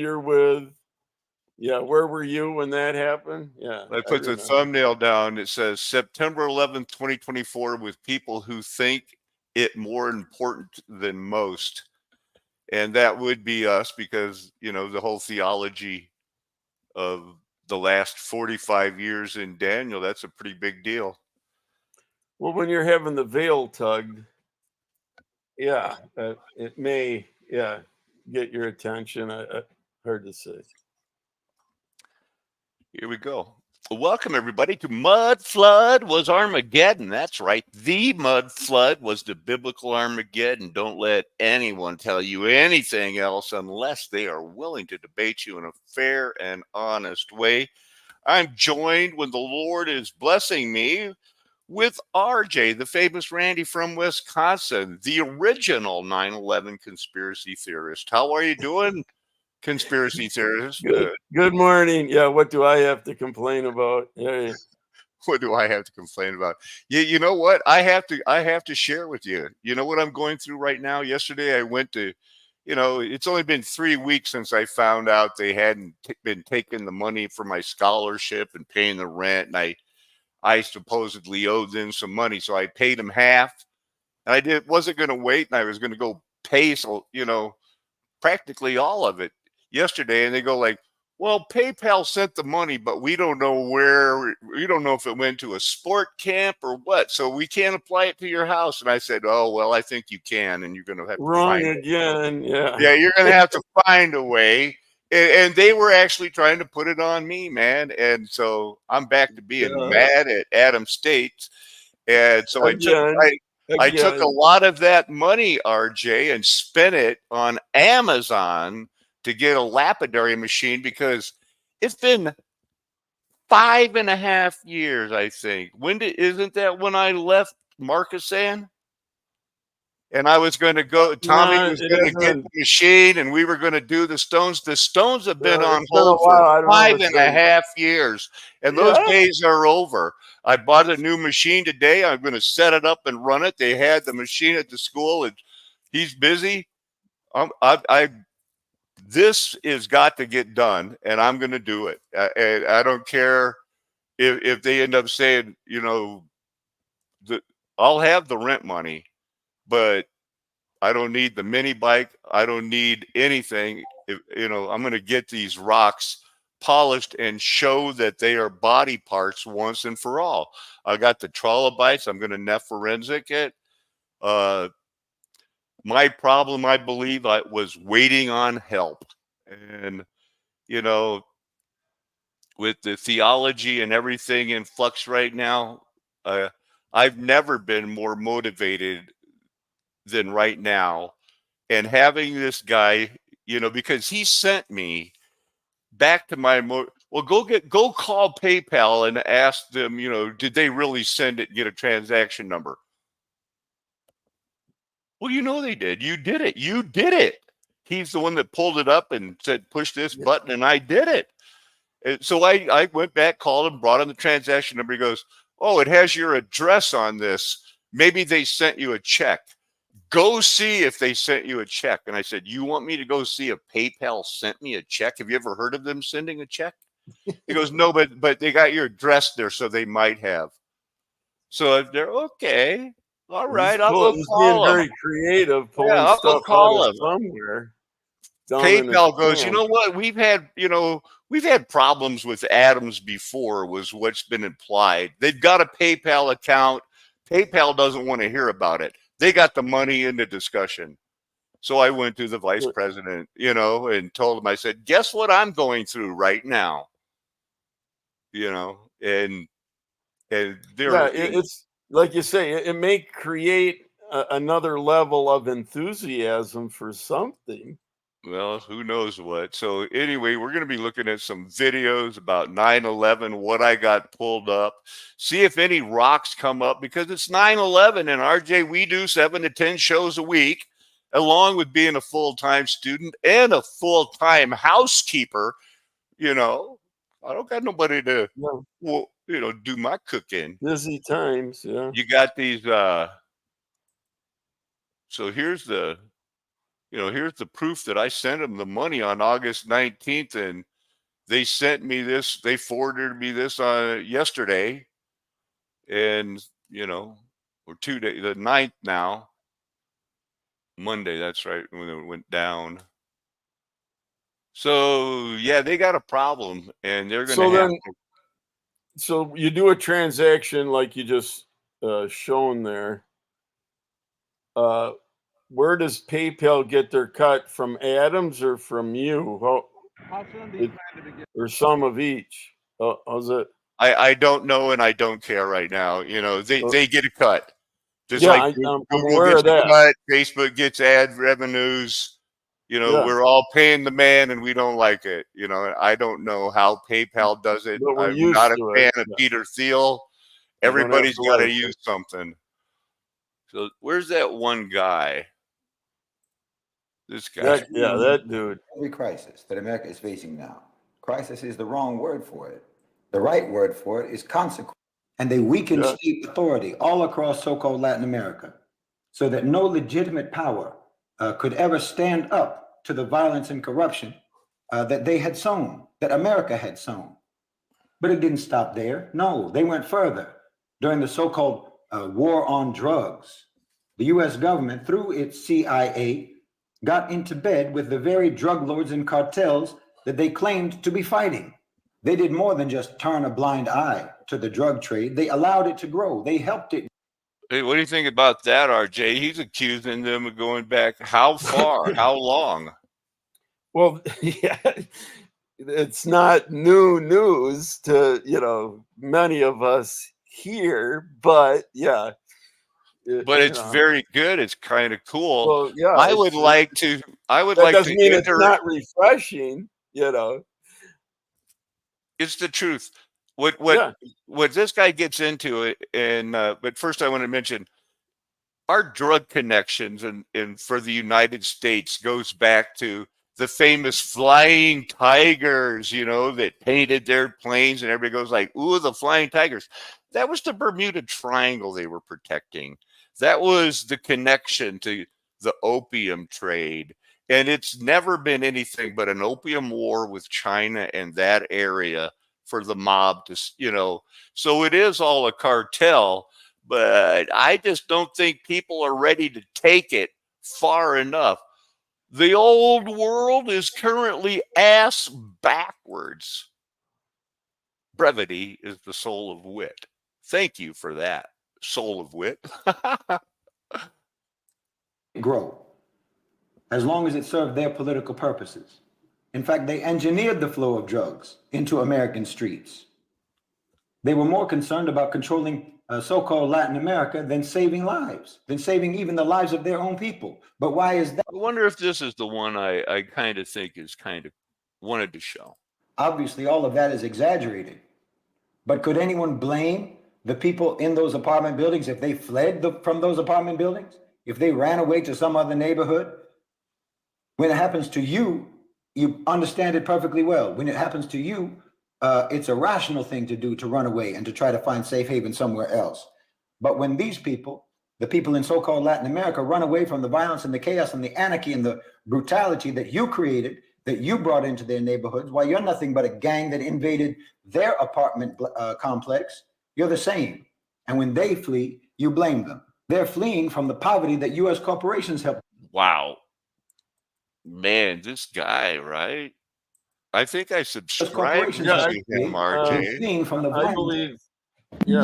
familiar with, yeah, where were you when that happened? Yeah, I I put the remember. thumbnail down. It says September 11th, 2024, with people who think it more important than most. And that would be us because, the whole theology of the last 45 years in Daniel, that's a pretty big deal. Well, when you're having the veil tugged, yeah, it may, yeah, get your attention. Hard to say. Here we go. Welcome, everybody, to Mud Flood Was Armageddon. That's right. The Mud Flood was the biblical Armageddon. Don't let anyone tell you anything else unless they are willing to debate you in a fair and honest way. I'm joined when the Lord is blessing me with RJ, the famous Randy from Wisconsin, the original 9/11 conspiracy theorist. How are you doing, conspiracy theorist? Good morning. Yeah, what do I have to complain about? Yeah, What do I have to complain about? You know what? I have to share with you. You know what I'm going through right now? Yesterday I went to, it's only been 3 weeks since I found out they hadn't been taking the money for my scholarship and paying the rent, and I supposedly owed them some money, so I paid them half. And wasn't going to wait, and I was going to go pay, so practically all of it yesterday, and they go like, well, PayPal sent the money, but we don't know we don't know if it went to a sport camp or what, so we can't apply it to your house. And I said, oh, well, I think you can, and you're going to have to wrong find it. again. Yeah. Yeah, you're going to have to find a way. And they were actually trying to put it on me, man. And so I'm back to being mad at Adam State. And so Again. I took a lot of that money, RJ, and spent it on Amazon to get a lapidary machine because it's been 5.5 years, I think. Isn't that when I left Marcussan? And I was going to go, Tommy No, was it going to get isn't. the machine, and we were going to do the Stones. The Stones have been on It's been a hold for while. I don't know five what's and a half years, and those Yeah. days are over. I bought a new machine today. I'm going to set it up and run it. They had the machine at the school, and he's busy. This has got to get done, and I'm going to do it. And I don't care if they end up saying, I'll have the rent money, but I don't need the mini bike. I don't need anything. I'm going to get these rocks polished and show that they are body parts once and for all. I got the trilobite. I'm going to nephorensic it. My problem, I believe, I was waiting on help. And, with the theology and everything in flux right now, I've never been more motivated than right now. And having this guy, because he sent me back to well, go call PayPal and ask them, did they really send it and get a transaction number? Well, they did. You did it. You did it. He's the one that pulled it up and said, push this button, and I did it. And so I went back, called him, brought him the transaction number. He goes, oh, it has your address on this. Maybe they sent you a check. Go see if they sent you a check. And I said, you want me to go see if PayPal sent me a check? Have you ever heard of them sending a check? He goes, no, but they got your address there, so they might have. So they're okay. All right, I'll go He's call being him. very creative, pulling I'll go stuff call out of him. somewhere. PayPal goes, you know what? We've had problems with Adams before, was what's been implied. They've got a PayPal account. PayPal doesn't want to hear about it. They got the money in the discussion. So I went to the vice president, and told him, I said, guess what I'm going through right now? And it's like you say, it may create another level of enthusiasm for something. Well, who knows what. So anyway, we're going to be looking at some videos about 9/11, what I got pulled up, see if any rocks come up, because it's 9/11, and RJ, we do 7 to 10 shows a week, along with being a full-time student and a full-time housekeeper. I don't got nobody to, do my cooking. Busy times, yeah. You got these, so here's the, here's the proof that I sent them the money on August 19th, and they sent me this, they forwarded me this on yesterday, and or 2 days, the 9th now, Monday, that's right, when it went down. So yeah, they got a problem, and they're going to So have then, so you do a transaction like you just shown there. Where does PayPal get their cut, from Adams or from you? Or some of each? How's it? I don't know, and I don't care right now. They get a cut. Just Yeah, like I'm Google aware gets of a that. cut, Facebook gets ad revenues. Yeah, We're all paying the man, and we don't like it. I don't know how PayPal does it. but we're I'm not used a to it. fan of Yeah, Peter Thiel. you don't have Everybody's to got to like use it. something. So where's that one guy? This guy. That dude. Every crisis that America is facing now, crisis is the wrong word for it. The right word for it is consequence. And they weaken Yeah. state authority all across so-called Latin America, so that no legitimate power could ever stand up to the violence and corruption that they had sown, that America had sown. But it didn't stop there. No, they went further. During the so-called war on drugs, the US government, through its CIA, got into bed with the very drug lords and cartels that they claimed to be fighting. They did more than just turn a blind eye to the drug trade. They allowed it to grow. They helped it. Hey, what do you think about that, RJ? He's accusing them of going back how far, how long? Well, yeah, it's not new news to many of us here, but yeah. But it's very good. It's kind of cool. Well, yeah, I would like to that doesn't mean it's not refreshing. It's the truth. What this guy gets into it, and but first I want to mention our drug connections and for the United States goes back to the famous Flying Tigers, that painted their planes, and everybody goes like, "Ooh, the Flying Tigers." That was the Bermuda Triangle they were protecting. That was the connection to the opium trade. And it's never been anything but an opium war with China and that area for the mob to, so it is all a cartel, but I just don't think people are ready to take it far enough. The old world is currently ass backwards. Brevity is the soul of wit. Thank you for that, soul of wit. Grow, as long as it served their political purposes. In fact, they engineered the flow of drugs into American streets. They were more concerned about controlling so-called Latin America than saving lives, than saving even the lives of their own people. But why is that? I wonder if this is the one I kind of think is kind of wanted to show. Obviously, all of that is exaggerated. But could anyone blame the people in those apartment buildings if they fled from those apartment buildings? If they ran away to some other neighborhood? When it happens to you, you understand it perfectly well. When it happens to you, it's a rational thing to do, to run away and to try to find safe haven somewhere else. But when these people, the people in so-called Latin America, run away from the violence and the chaos and the anarchy and the brutality that you created, that you brought into their neighborhoods, while you're nothing but a gang that invaded their apartment complex, you're the same. And when they flee, you blame them. They're fleeing from the poverty that U.S. corporations help. Wow. Man, this guy, right? I think I subscribe to him, RJ. Fleeing from the I believe, he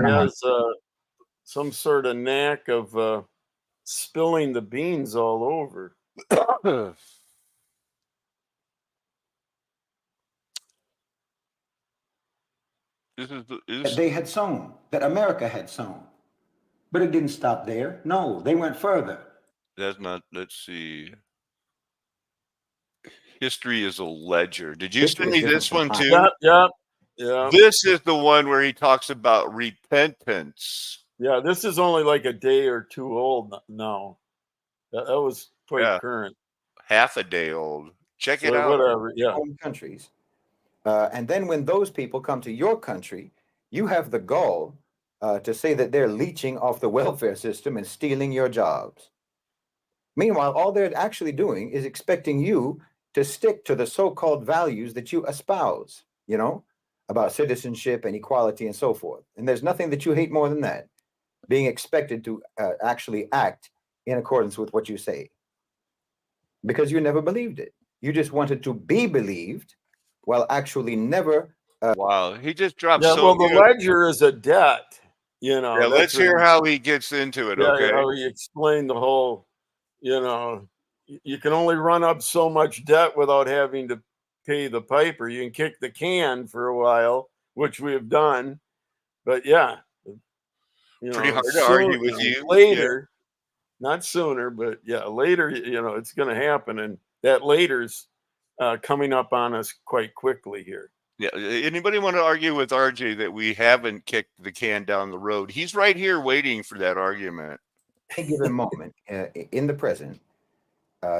has some sort of knack of spilling the beans all over. That they had sown, that America had sown. But it didn't stop there. No, they went further. That's not, let's see. History is a ledger. Did you send me this one too? Yeah. This is the one where he talks about repentance. Yeah, this is only like a day or two old now. That was quite current. Half a day old. Check it out. Whatever, yeah. Home countries. And then when those people come to your country, you have the gall to say that they're leeching off the welfare system and stealing your jobs. Meanwhile, all they're actually doing is expecting you to stick to the so-called values that you espouse, about citizenship and equality and so forth. And there's nothing that you hate more than that, being expected to actually act in accordance with what you say, because you never believed it. You just wanted to be believed while actually never. Wow, he just dropped Yeah, so well, the good. ledger is a debt. Yeah, That's let's what hear how he gets into it. Okay. how he explained the whole, you can only run up so much debt without having to pay the piper. You can kick the can for a while, which we have done, but yeah, Pretty hard to argue with you. later, not sooner, but yeah, later, it's going to happen, and that later's coming up on us quite quickly here. Yeah. Anybody want to argue with RJ that we haven't kicked the can down the road? He's right here waiting for that argument. Any given moment in the present,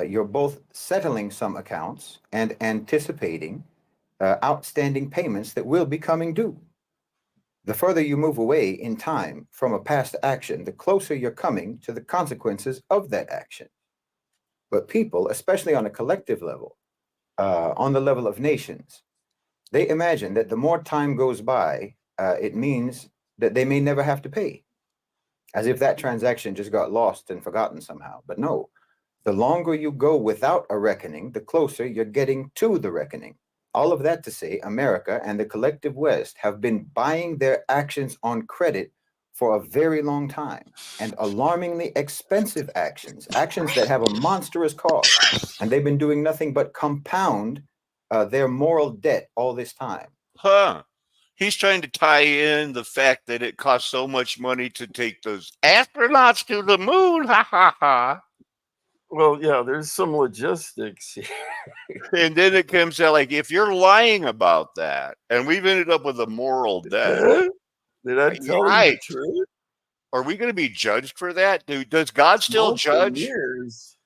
you're both settling some accounts and anticipating outstanding payments that will be coming due. The further you move away in time from a past action, the closer you're coming to the consequences of that action. But people, especially on a collective level, on the level of nations, they imagine that the more time goes by, it means that they may never have to pay, as if that transaction just got lost and forgotten somehow. But no, the longer you go without a reckoning, the closer you're getting to the reckoning. All of that to say, America and the collective West have been buying their actions on credit for a very long time, and alarmingly expensive actions that have a monstrous cost, and they've been doing nothing but compound their moral debt all this time. Huh. He's trying to tie in the fact that it costs so much money to take those astronauts to the moon. Ha ha ha. Well, yeah, there's some logistics. And then it comes out like, if you're lying about that, and we've ended up with a moral debt. Did I tell you the truth? Are we going to be judged for that? Does God still judge? Years.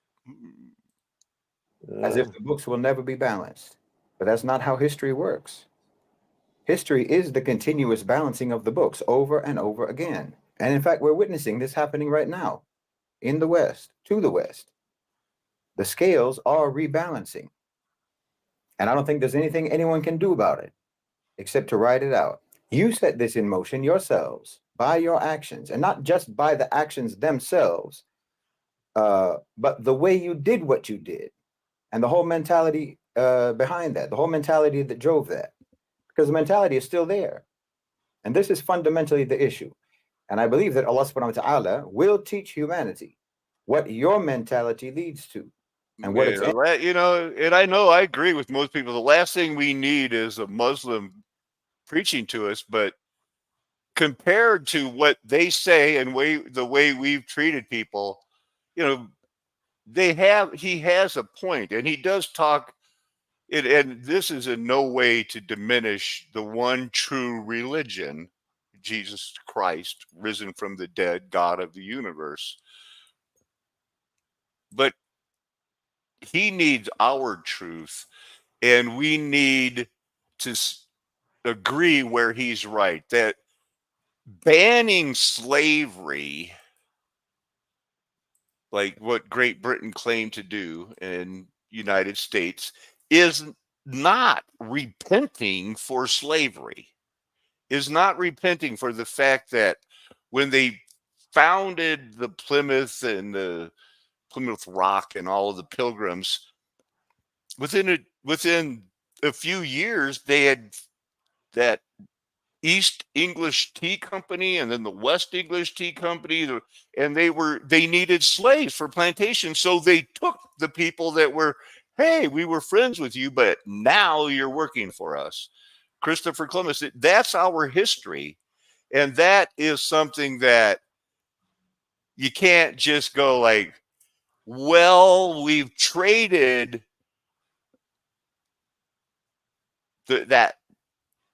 As if the books will never be balanced. But that's not how history works. History is the continuous balancing of the books over and over again. And in fact, we're witnessing this happening right now in the West, to the West. The scales are rebalancing. And I don't think there's anything anyone can do about it except to ride it out. You set this in motion yourselves by your actions, and not just by the actions themselves, but the way you did what you did, and the whole mentality behind that, the whole mentality that drove that, because the mentality is still there. And this is fundamentally the issue. And I believe that Allah subhanahu wa ta'ala will teach humanity what your mentality leads to. And what it's and I know I agree with most people. The last thing we need is a Muslim preaching to us, but compared to what they say and the way we've treated people, he has a point, and he does talk it, and this is in no way to diminish the one true religion, Jesus Christ, risen from the dead, God of the universe. But he needs our truth, and we need to agree where he's right, that banning slavery, like what Great Britain claimed to do in United States, is not repenting for slavery, is not repenting for the fact that when they founded the Plymouth and the Plymouth Rock and all of the Pilgrims, within a few years, they had that East English Tea Company and then the West English Tea Company, and they needed slaves for plantations. So they took the people that were, hey, we were friends with you, but now you're working for us. Christopher Columbus, that's our history. And that is something that you can't just go like, well, we've traded that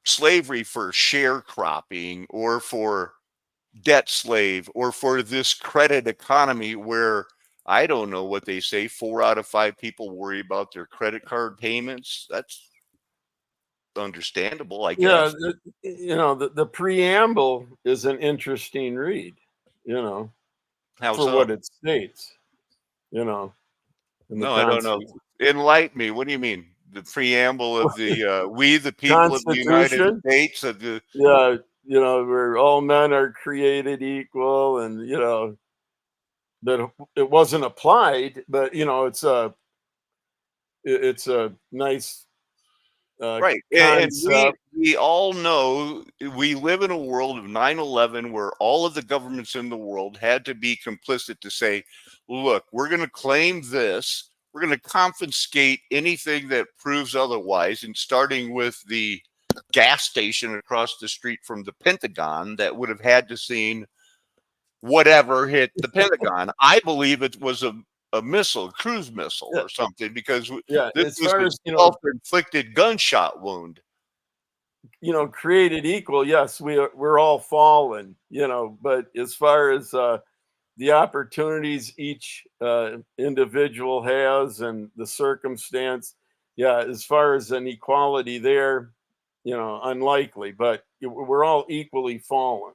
slavery for sharecropping or for debt slave or for this credit economy where I don't know what they say, 4 out of 5 people worry about their credit card payments. That's understandable, I guess. Yeah, the preamble is an interesting read, How for so? what it states. you know, in the No, I don't know. Enlighten me. What do you mean? The preamble of the we the people of the United Constitution. States of the Yeah, where all men are created equal, and that it wasn't applied, but it's a nice right. And concept. we all know we live in a world of 9/11 where all of the governments in the world had to be complicit to say, look, we're going to claim this. We're going to confiscate anything that proves otherwise, and starting with the gas station across the street from the Pentagon that would have had to seen whatever hit the Pentagon. I believe it was a missile, a cruise missile Yeah, or something, because yeah. this As was far a as self-inflicted gunshot wound. created equal, yes, we're all fallen, but as far as the opportunities each individual has and the circumstance, yeah, as far as an equality there, unlikely, but we're all equally fallen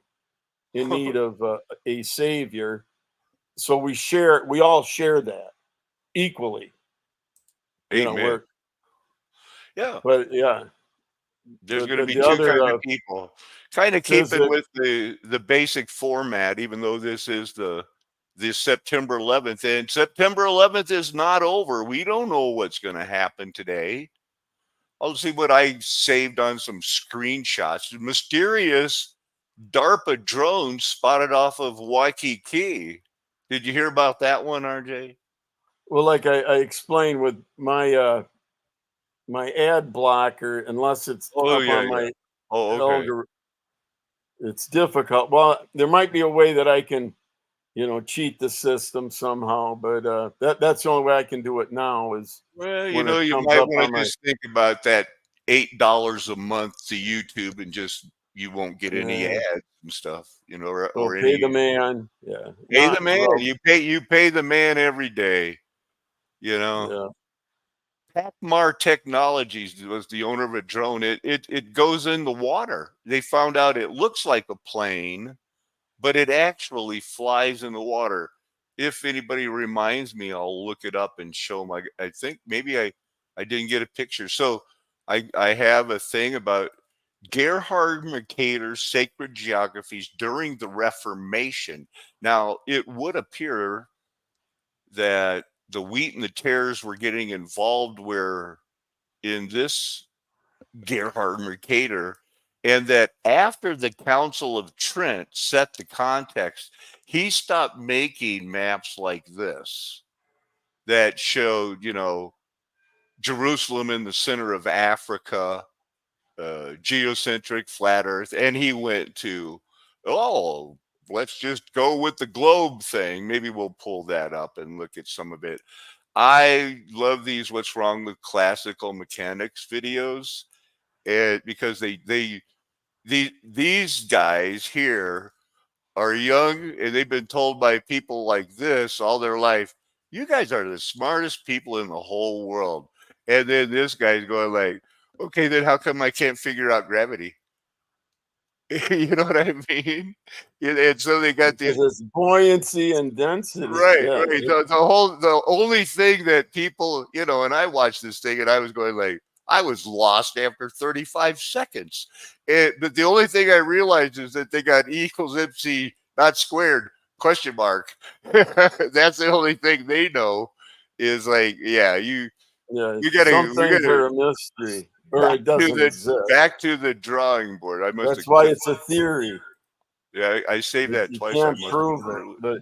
in need of a savior. So we all share that equally, Amen. we're, Yeah, but yeah, there's going to be the two other kinds of people. Kind of keeping physics. with the basic format, even though this is the September 11th, and September 11th is not over. We don't know what's going to happen today. I'll see what I saved on some screenshots. Mysterious DARPA drone spotted off of Waikiki. Did you hear about that one, RJ? Well, like I explained with my ad blocker, unless it's Oh up yeah, on yeah. my Oh, okay. algorithm, it's difficult. Well, there might be a way that I can, cheat the system somehow, but that's the only way I can do it now is Well, when it you comes might up want on to my. just think about that $8 a month to YouTube, and just you won't get any Yeah, ads and stuff, so or pay the any man. Yeah, pay the not man. well. You pay the man every day. You know, Yeah, Pacmar Technologies was the owner of a drone. It goes in the water. They found out it looks like a plane, but it actually flies in the water. If anybody reminds me, I'll look it up and show my. I think maybe I didn't get a picture. So I have a thing about Gerhard Mercator's sacred geographies during the Reformation. Now it would appear that the wheat and the tares were getting involved where in this Gerhard Mercator, and that after the Council of Trent set the context, he stopped making maps like this that showed, Jerusalem in the center of Africa, geocentric, flat Earth, and he went to, oh, let's just go with the globe thing. Maybe we'll pull that up and look at some of it. I love these "What's Wrong with Classical Mechanics" videos, and because these guys here are young, and they've been told by people like this all their life, you guys are the smartest people in the whole world. And then this guy's going like, okay, then how come I can't figure out gravity? You know what I mean? And so they got because the it's buoyancy and density. right, Yeah, right. The only thing that people, and I watched this thing and I was going like, I was lost after 35 seconds. But the only thing I realized is that they got E equals MC not squared question mark. That's the only thing they know is like, yeah, yeah. you gotta Some we things gotta are a mystery, or back it to doesn't the exist. back to the drawing board. I must have That's why clicked. it's a theory. Yeah, I saved that You twice. I can't must prove it, have. but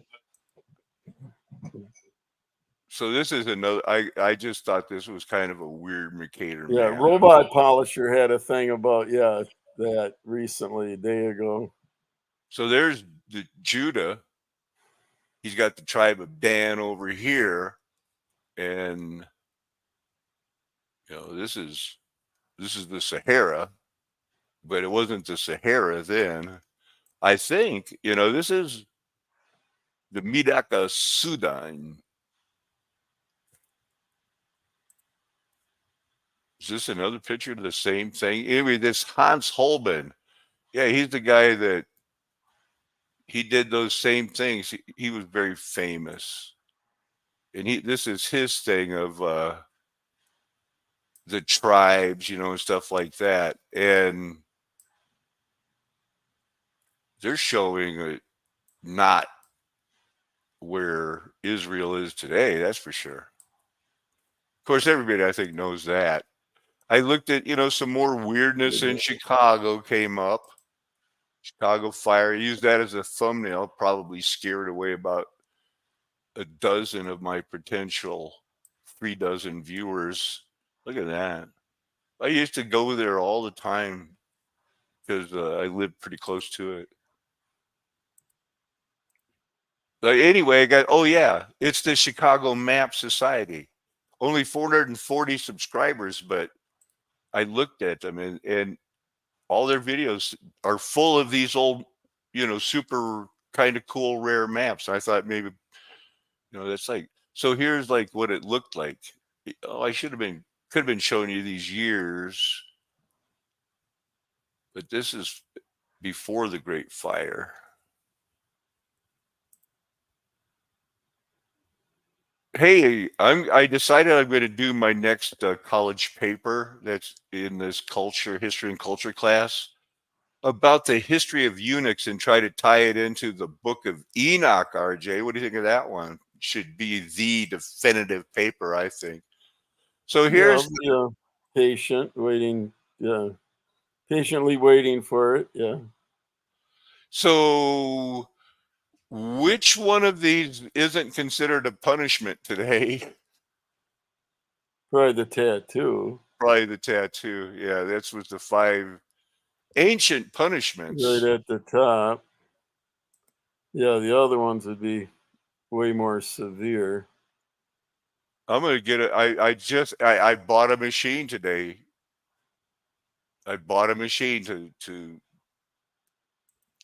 So this is another. I just thought this was kind of a weird Mercator yeah, map. Robot Polisher had a thing about that recently a day ago. So there's the Judah. He's got the tribe of Dan over here, and this is the Sahara, but it wasn't the Sahara then. I think this is the Midaka Sudan. Is this another picture of the same thing? Anyway, this Hans Holben. Yeah, he's the guy that he did those same things. He was very famous. and this is his thing of the tribes, and stuff like that. And they're showing it not where Israel is today, that's for sure. Of course, everybody I think knows that. I looked at, some more weirdness in Chicago came up. Chicago fire. I used that as a thumbnail, probably scared away about a dozen of my potential 3 dozen viewers. Look at that. I used to go there all the time because I lived pretty close to it. But anyway, it's the Chicago Map Society. Only 440 subscribers, but I looked at them and all their videos are full of these old, super kind of cool, rare maps. I thought maybe, that's like, so here's like what it looked like. Oh, could have been showing you these years, but this is before the Great Fire. Hey, I decided I'm going to do my next college paper that's in this history and culture class about the history of eunuchs and try to tie it into the Book of Enoch, RJ. What do you think of that one? Should be the definitive paper, I think. So here's patient waiting. Yeah. Patiently waiting for it. Yeah. So which one of these isn't considered a punishment today? Probably the tattoo. Probably the tattoo. Yeah, that's was the 5 ancient punishments. Right at the top. Yeah, the other ones would be way more severe. I'm gonna get it. I bought a machine today. I bought a machine to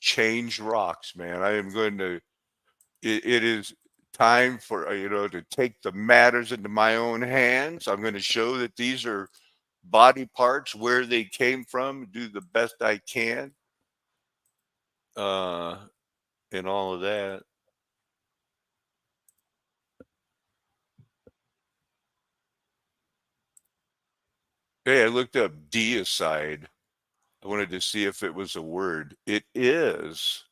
change rocks, man. I am going to. It is time for to take the matters into my own hands. I'm going to show that these are body parts, where they came from, do the best I can, and all of that. Hey, I looked up deicide. I wanted to see if it was a word. It is.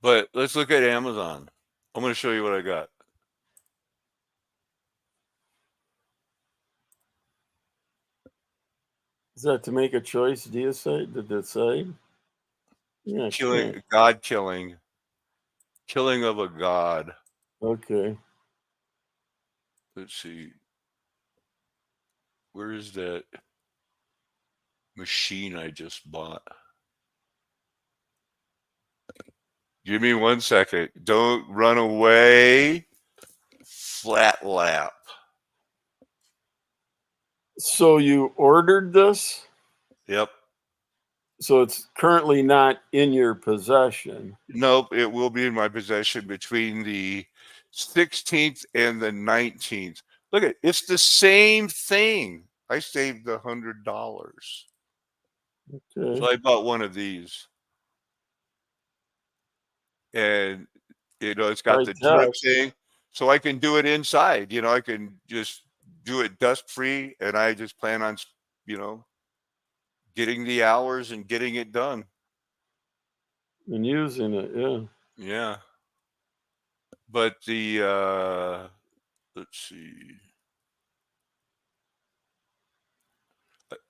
But let's look at Amazon. I'm going to show you what I got. Is that to make a choice, deicide, to decide? Yeah, Killing, God killing of a god. Okay. Let's see. Where is that machine I just bought? Give me 1 second. Don't run away. Flat lap. So you ordered this? Yep. So it's currently not in your possession. Nope. It will be in my possession between the 16th and the 19th. Look at it. It's the same thing. I saved $100. Okay. So I bought one of these. And, it's got the drip thing. So I can do it inside. I can just do it dust free. And I just plan on, getting the hours and getting it done. And using it, yeah. Yeah. But the, let's see.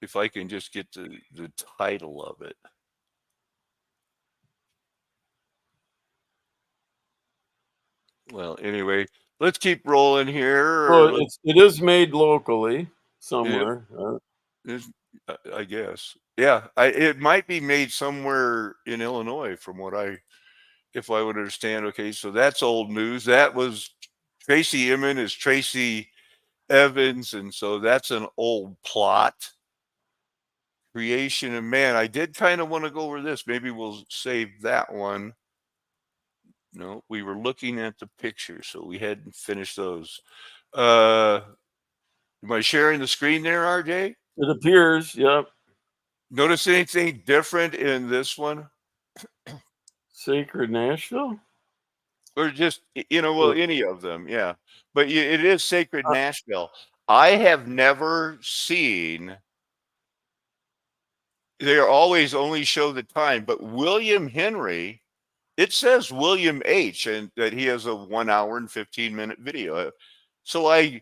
If I can just get the title of it. Well, anyway, let's keep rolling here. Well, it is made locally somewhere. I guess. Yeah, it might be made somewhere in Illinois from if I would understand. Okay, so that's old news. That was Tracy Inman is Tracy Evans, and so that's an old plot. Creation of man. I did kind of want to go over this. Maybe we'll save that one. No, we were looking at the picture, so we hadn't finished those. Am I sharing the screen there, RJ? It appears, yep. Notice anything different in this one? Sacred Nashville? or just well, any of them, yeah. But it is Sacred Uh, Nashville. I have never seen. They always only show the time, but William Henry, it says William H, and that he has a 1 hour and 15-minute video. So I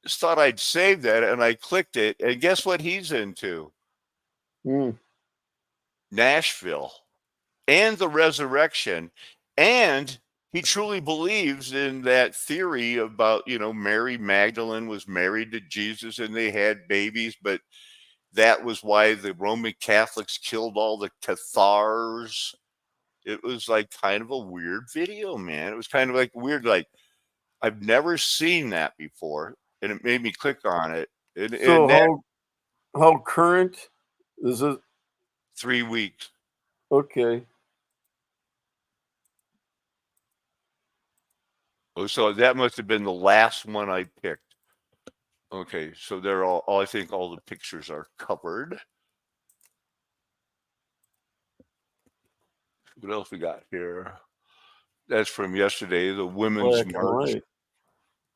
just thought I'd save that, and I clicked it, and guess what he's into? Nashville and the resurrection. And he truly believes in that theory about, Mary Magdalene was married to Jesus and they had babies, but that was why the Roman Catholics killed all the Cathars. It was like kind of a weird video, man. It was kind of like weird, like I've never seen that before, and it made me click on it. And So that how current is it? 3 weeks. Okay. Oh, so that must have been the last one I picked. Okay, so they're all I think all the pictures are covered. What else we got here? That's from yesterday, the Women's Black and March. white.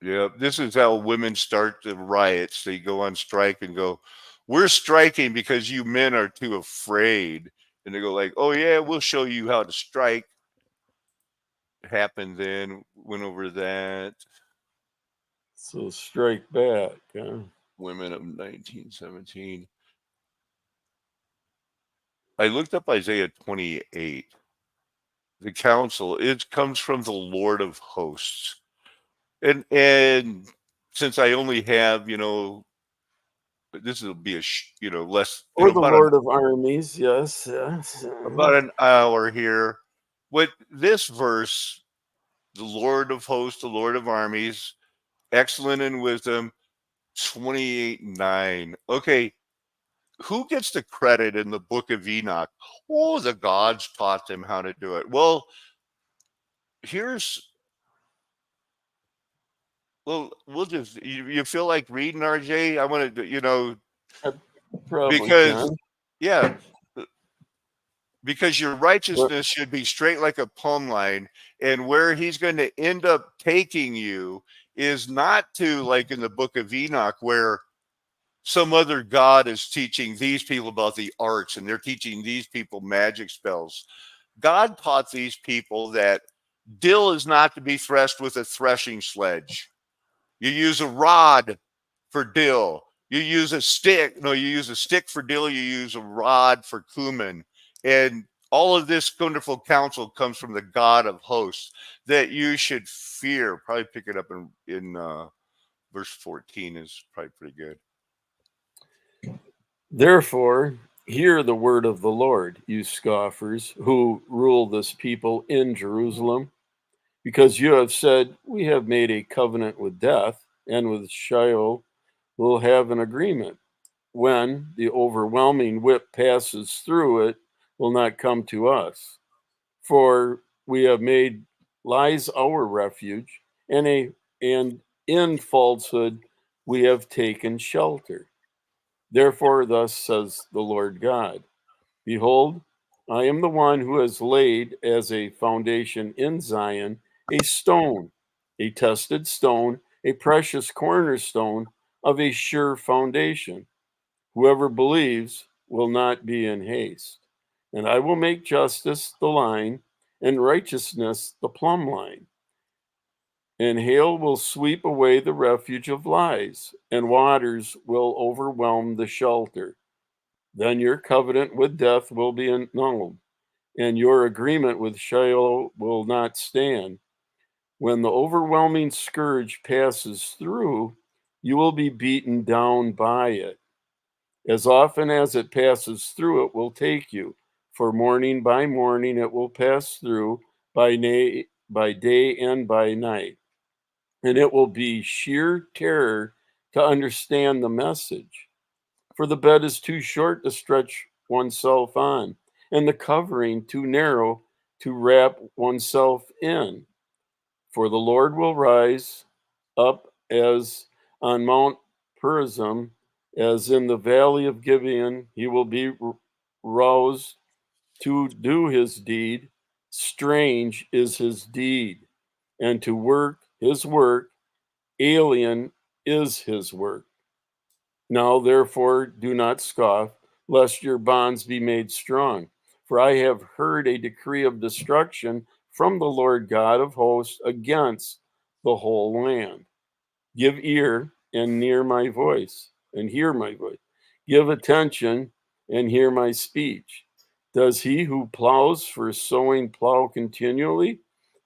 Yeah, this is how women start the riots. They go on strike and go, "We're striking because you men are too afraid." And they go like, "Oh yeah, we'll show you how to strike." It happened then, went over that. So strike back. Huh? Women of 1917. I looked up Isaiah 28. The council, it comes from the Lord of hosts. And since I only have, this will be less, Or the about Lord of Armies, yes. about an hour here. With this verse, the Lord of hosts, the Lord of armies, excellent in wisdom, 28:9. Okay, who gets the credit in the book of Enoch? Oh, the gods taught them how to do it. Well, here's we'll just you feel like reading, RJ? I want to, Probably because can. yeah, because your righteousness should be straight like a plumb line, and where he's going to end up taking you is not to, like in the book of Enoch, where some other god is teaching these people about the arts and they're teaching these people magic spells. God taught these people that dill is not to be threshed with a threshing sledge. You use a rod for dill. You use a stick. No, you use a stick for dill. You use a rod for cumin. And all of this wonderful counsel comes from the God of hosts that you should fear. Probably pick it up in verse 14 is probably pretty good. Therefore, hear the word of the Lord, you scoffers who rule this people in Jerusalem, because you have said, we have made a covenant with death, and with Sheol we'll have an agreement. When the overwhelming whip passes through it, will not come to us. For we have made lies our refuge, and in falsehood we have taken shelter. Therefore, thus says the Lord God, behold, I am the one who has laid as a foundation in Zion a stone, a tested stone, a precious cornerstone of a sure foundation. Whoever believes will not be in haste. And I will make justice the line and righteousness the plumb line. And hail will sweep away the refuge of lies, and waters will overwhelm the shelter. Then your covenant with death will be annulled, and your agreement with Sheol will not stand. When the overwhelming scourge passes through, you will be beaten down by it. As often as it passes through, it will take you. For morning by morning it will pass through, by day and by night. And it will be sheer terror to understand the message. For the bed is too short to stretch oneself on, and the covering too narrow to wrap oneself in. For the Lord will rise up as on Mount Perazim, as in the valley of Gibeon. He will be roused to do his deed. strange is his deed, and to work his work, alien is his work. Now, therefore, do not scoff, lest your bonds be made strong. For I have heard a decree of destruction from the Lord God of hosts against the whole land. Give ear and hear my voice, and hear my voice. Give attention and hear my speech. Does he who plows for sowing plow continually?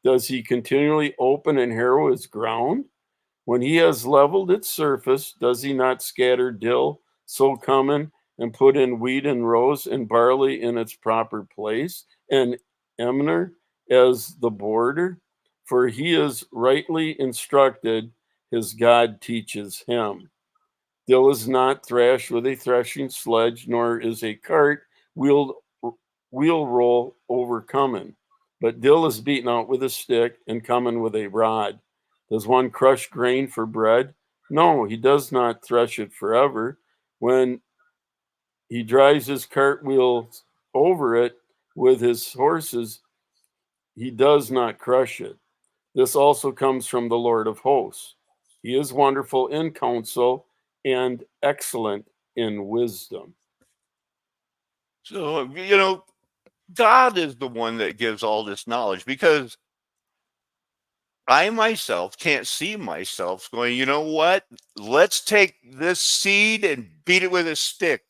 Does he continually open and harrow his ground? When he has leveled its surface, does he not scatter dill, so cumin, and put in wheat and rows and barley in its proper place, and emmer as the border? For he is rightly instructed, his God teaches him. Dill is not thrashed with a threshing sledge, nor is a cart wheel roll over cumin. But dill is beaten out with a stick, and cumin with a rod. Does one crush grain for bread? No, he does not thresh it forever. When he drives his cart wheels over it with his horses, he does not crush it. This also comes from the Lord of hosts. He is wonderful in counsel and excellent in wisdom. So, God is the one that gives all this knowledge, because I myself can't see myself going, you know what? Let's take this seed and beat it with a stick.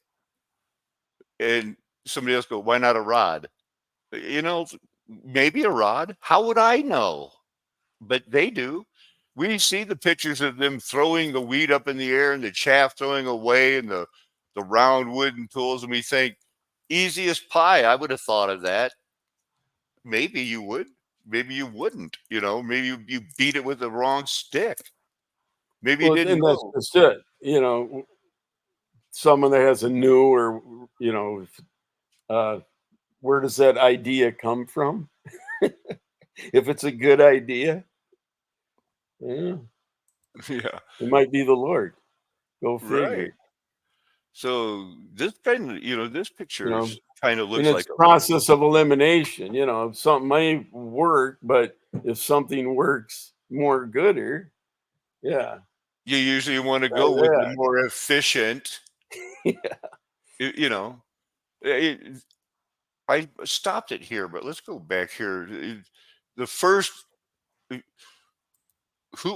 And somebody else go, why not a rod? Maybe a rod. How would I know? But they do. We see the pictures of them throwing the wheat up in the air and the chaff throwing away, and the round wooden tools, and we think, easy as pie. I would have thought of that. Maybe you would. Maybe you wouldn't. Maybe you beat it with the wrong stick. Maybe you Well, didn't and that's know. just it. Someone that has a new or, where does that idea come from? If it's a good idea, yeah, Yeah, it might be the Lord. Go right. figure. So this this You picture know, kind of in looks its like a process of elimination, something may work, but if something works more gooder, yeah, you usually want to try go with the that. more efficient, Yeah. y- you know. It- I stopped it here, but let's go back here. The first,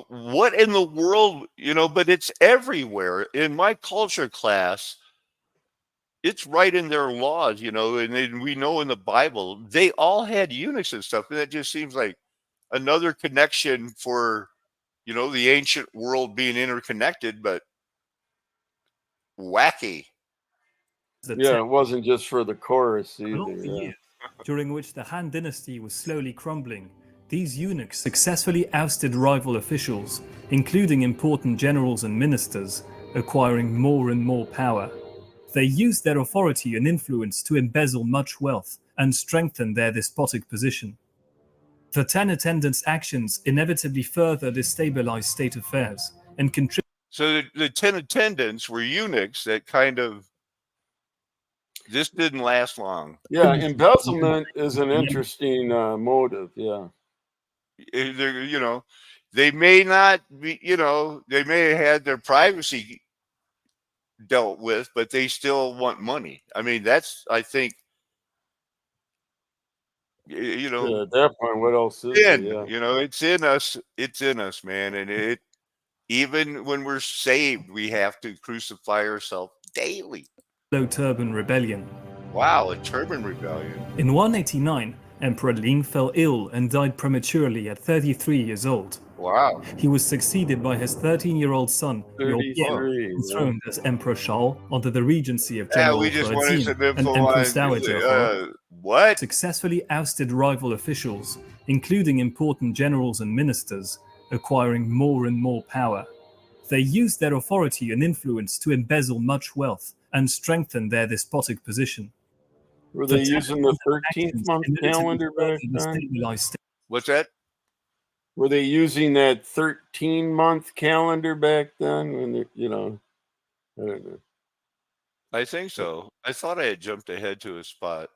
what in the world, but it's everywhere. In my culture class, it's right in their laws, and then we know in the Bible, they all had eunuchs and stuff. And that just seems like another connection for, the ancient world being interconnected, but wacky. The Yeah, it wasn't just for the chorus either. Along the Yeah. years, during which the Han dynasty was slowly crumbling, these eunuchs successfully ousted rival officials, including important generals and ministers, acquiring more and more power. They used their authority and influence to embezzle much wealth and strengthen their despotic position. The 10 attendants' actions inevitably further destabilized state affairs and contributed. So the 10 attendants were eunuchs that this didn't last long. Yeah, embezzlement is an interesting motive. Yeah. They may not be, they may have had their privacy dealt with, but they still want money. I mean, I think, Yeah, at that point, what else is there? Yeah. it's in us, man. And even when we're saved, we have to crucify ourselves daily. Turban Rebellion. Wow, a turban rebellion. In 189, Emperor Ling fell ill and died prematurely at 33 years old. Wow. He was succeeded by his 13-year-old son, Liu Bian, 33. enthroned as Emperor Shao under the regency of Yeah, General we just wanted some He Jin and info Empress on Dowager He. what? Successfully ousted rival officials, including important generals and ministers, acquiring more and more power. They used their authority and influence to embezzle much wealth and strengthen their despotic position. Were they The using the 13th actions month inevitably calendar back further then? destabilized What's that? Were they using that 13-month calendar back then? When I don't know. I think so. I thought I had jumped ahead to a spot.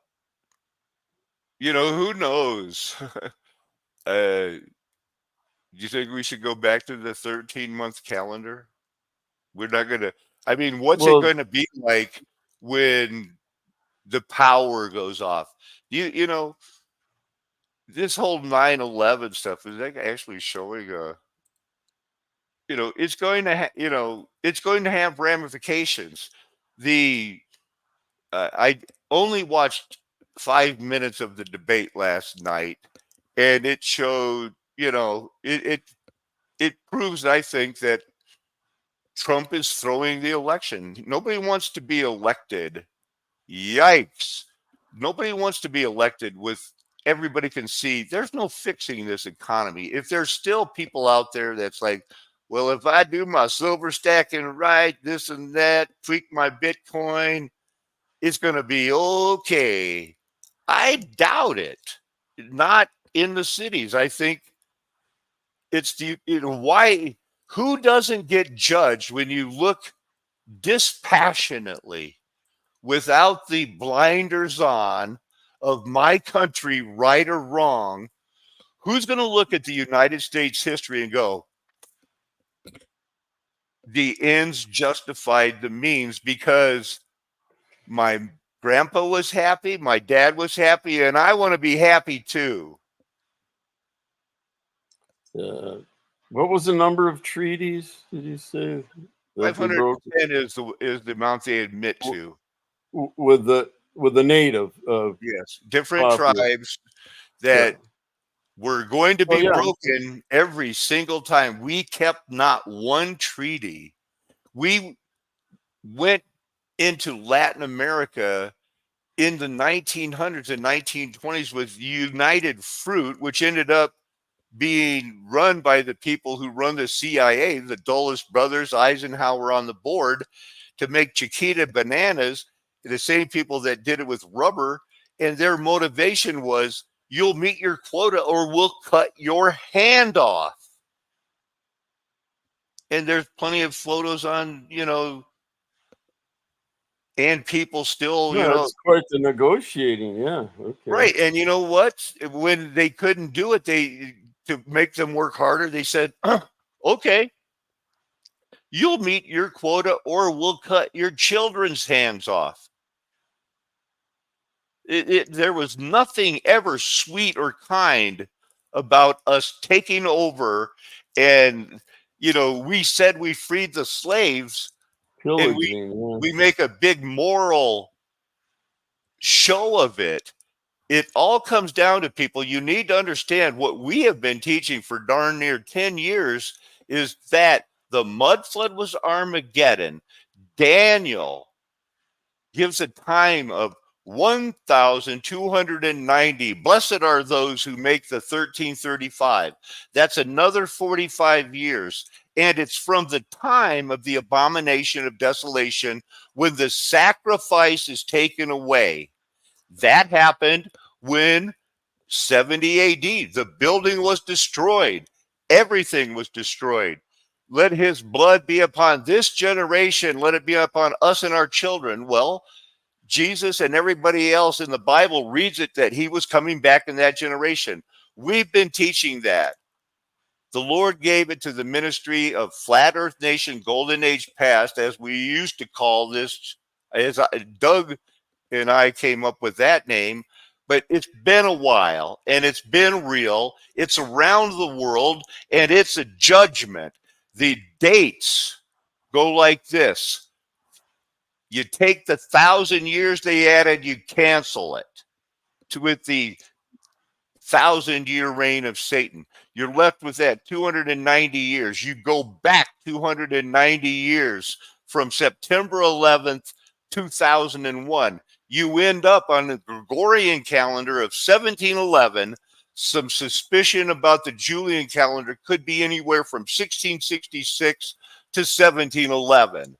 who knows? Do you think we should go back to the 13-month calendar? We're not going to. I mean, what's it Well, going to be like when the power goes off? You know, this whole 9/11 stuff is actually showing it's going to it's going to have ramifications. The I only watched 5 minutes of the debate last night, and it showed, it proves, I think, that Trump is throwing the election. Nobody wants to be elected. Yikes. Nobody wants to be elected with everybody can see there's no fixing this economy. If there's still people out there that's like, well, if I do my silver stacking right, this and that, tweak my Bitcoin, it's going to be okay. I doubt it. Not in the cities. I think it's why, who doesn't get judged when you look dispassionately without the blinders on of my country, right or wrong? Who's going to look at the United States history and go, the ends justified the means because my grandpa was happy, my dad was happy, and I want to be happy too. what was the number of treaties? Did you say that they broke 510 is the amount they admit to. with the native? Yes, different Popular. tribes that were going to be yeah. broken every single time. We kept not one treaty. We went into Latin America in the 1900s and 1920s with United Fruit, which ended up being run by the people who run the CIA, the Dulles brothers, Eisenhower on the board, to make Chiquita bananas, the same people that did it with rubber. And their motivation was, you'll meet your quota or we'll cut your hand off. And there's plenty of photos on, and people still, It's quite the negotiating. Yeah. Okay. Right. And you know what? When they couldn't do it, to make them work harder, they said, okay, you'll meet your quota or we'll cut your children's hands off. There was nothing ever sweet or kind about us taking over. And, we said we freed the slaves. And we make a big moral show of it. It all comes down to, people, you need to understand what we have been teaching for darn near 10 years is that the mud flood was Armageddon. Daniel gives a time of 1,290. Blessed are those who make the 1335. That's another 45 years. And it's from the time of the abomination of desolation when the sacrifice is taken away. That happened when 70 AD, the building was destroyed. Everything was destroyed. Let his blood be upon this generation. Let it be upon us and our children. Well, Jesus and everybody else in the Bible reads it that he was coming back in that generation. We've been teaching that. The Lord gave it to the ministry of Flat Earth Nation Golden Age Past, as we used to call this, as Doug and I came up with that name. But it's been a while, and it's been real. It's around the world, and it's a judgment. The dates go like this. You take the 1,000 years they added, you cancel it with the 1,000-year reign of Satan. You're left with that 290 years. You go back 290 years from September 11th, 2001. You end up on the Gregorian calendar of 1711. Some suspicion about the Julian calendar could be anywhere from 1666 to 1711.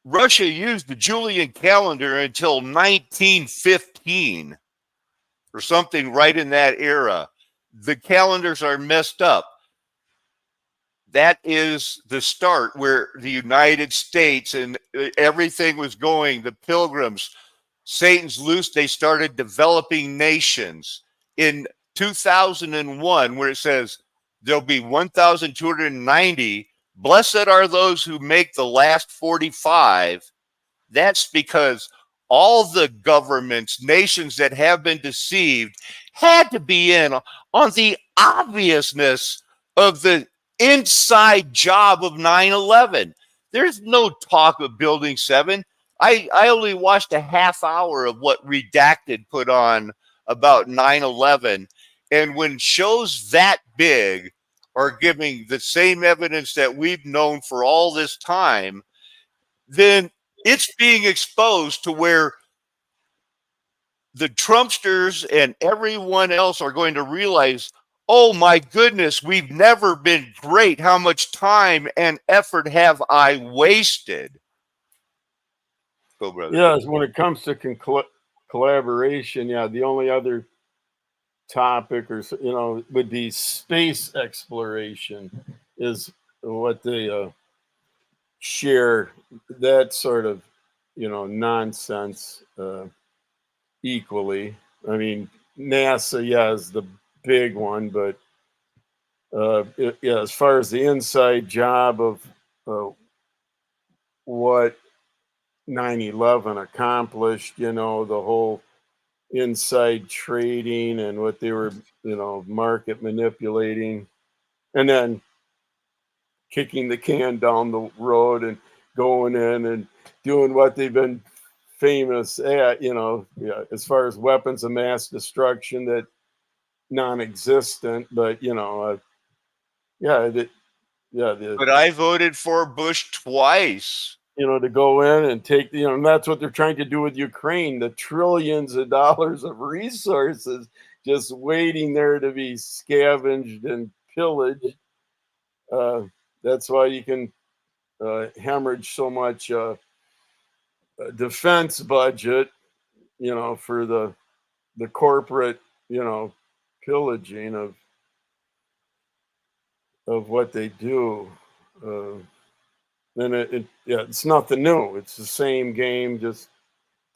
Russia used the Julian calendar until 1915 or something right in that era. The calendars are messed up. That is the start where the United States and everything was going. The Pilgrims Satan's loose. They started developing nations in 2001, where it says there'll be 1,290. Blessed are those who make the last 45. That's because all the governments, nations that have been deceived, had to be in on the obviousness of the inside job of 9/11. There's no talk of Building 7. I only watched a half hour of what Redacted put on about 9/11. And when shows that big are giving the same evidence that we've known for all this time, then it's being exposed to where the Trumpsters and everyone else are going to realize, oh my goodness, we've never been great. How much time and effort have I wasted? Go, brother. Yes, when it comes to collaboration, yeah, the only other topic or would be space exploration is what they share. That sort of nonsense equally. I mean, NASA, yeah, is the big one, but as far as the inside job of what 9/11 accomplished, the whole inside trading and what they were, market manipulating, and then kicking the can down the road and going in and doing what they've been famous at, as far as weapons of mass destruction that non-existent, but but I voted for Bush twice. To go in and take, and that's what they're trying to do with Ukraine, the trillions of dollars of resources just waiting there to be scavenged and pillaged. That's why you can hemorrhage so much defense budget, for the corporate, pillaging of what they do. And it's nothing new. It's the same game, just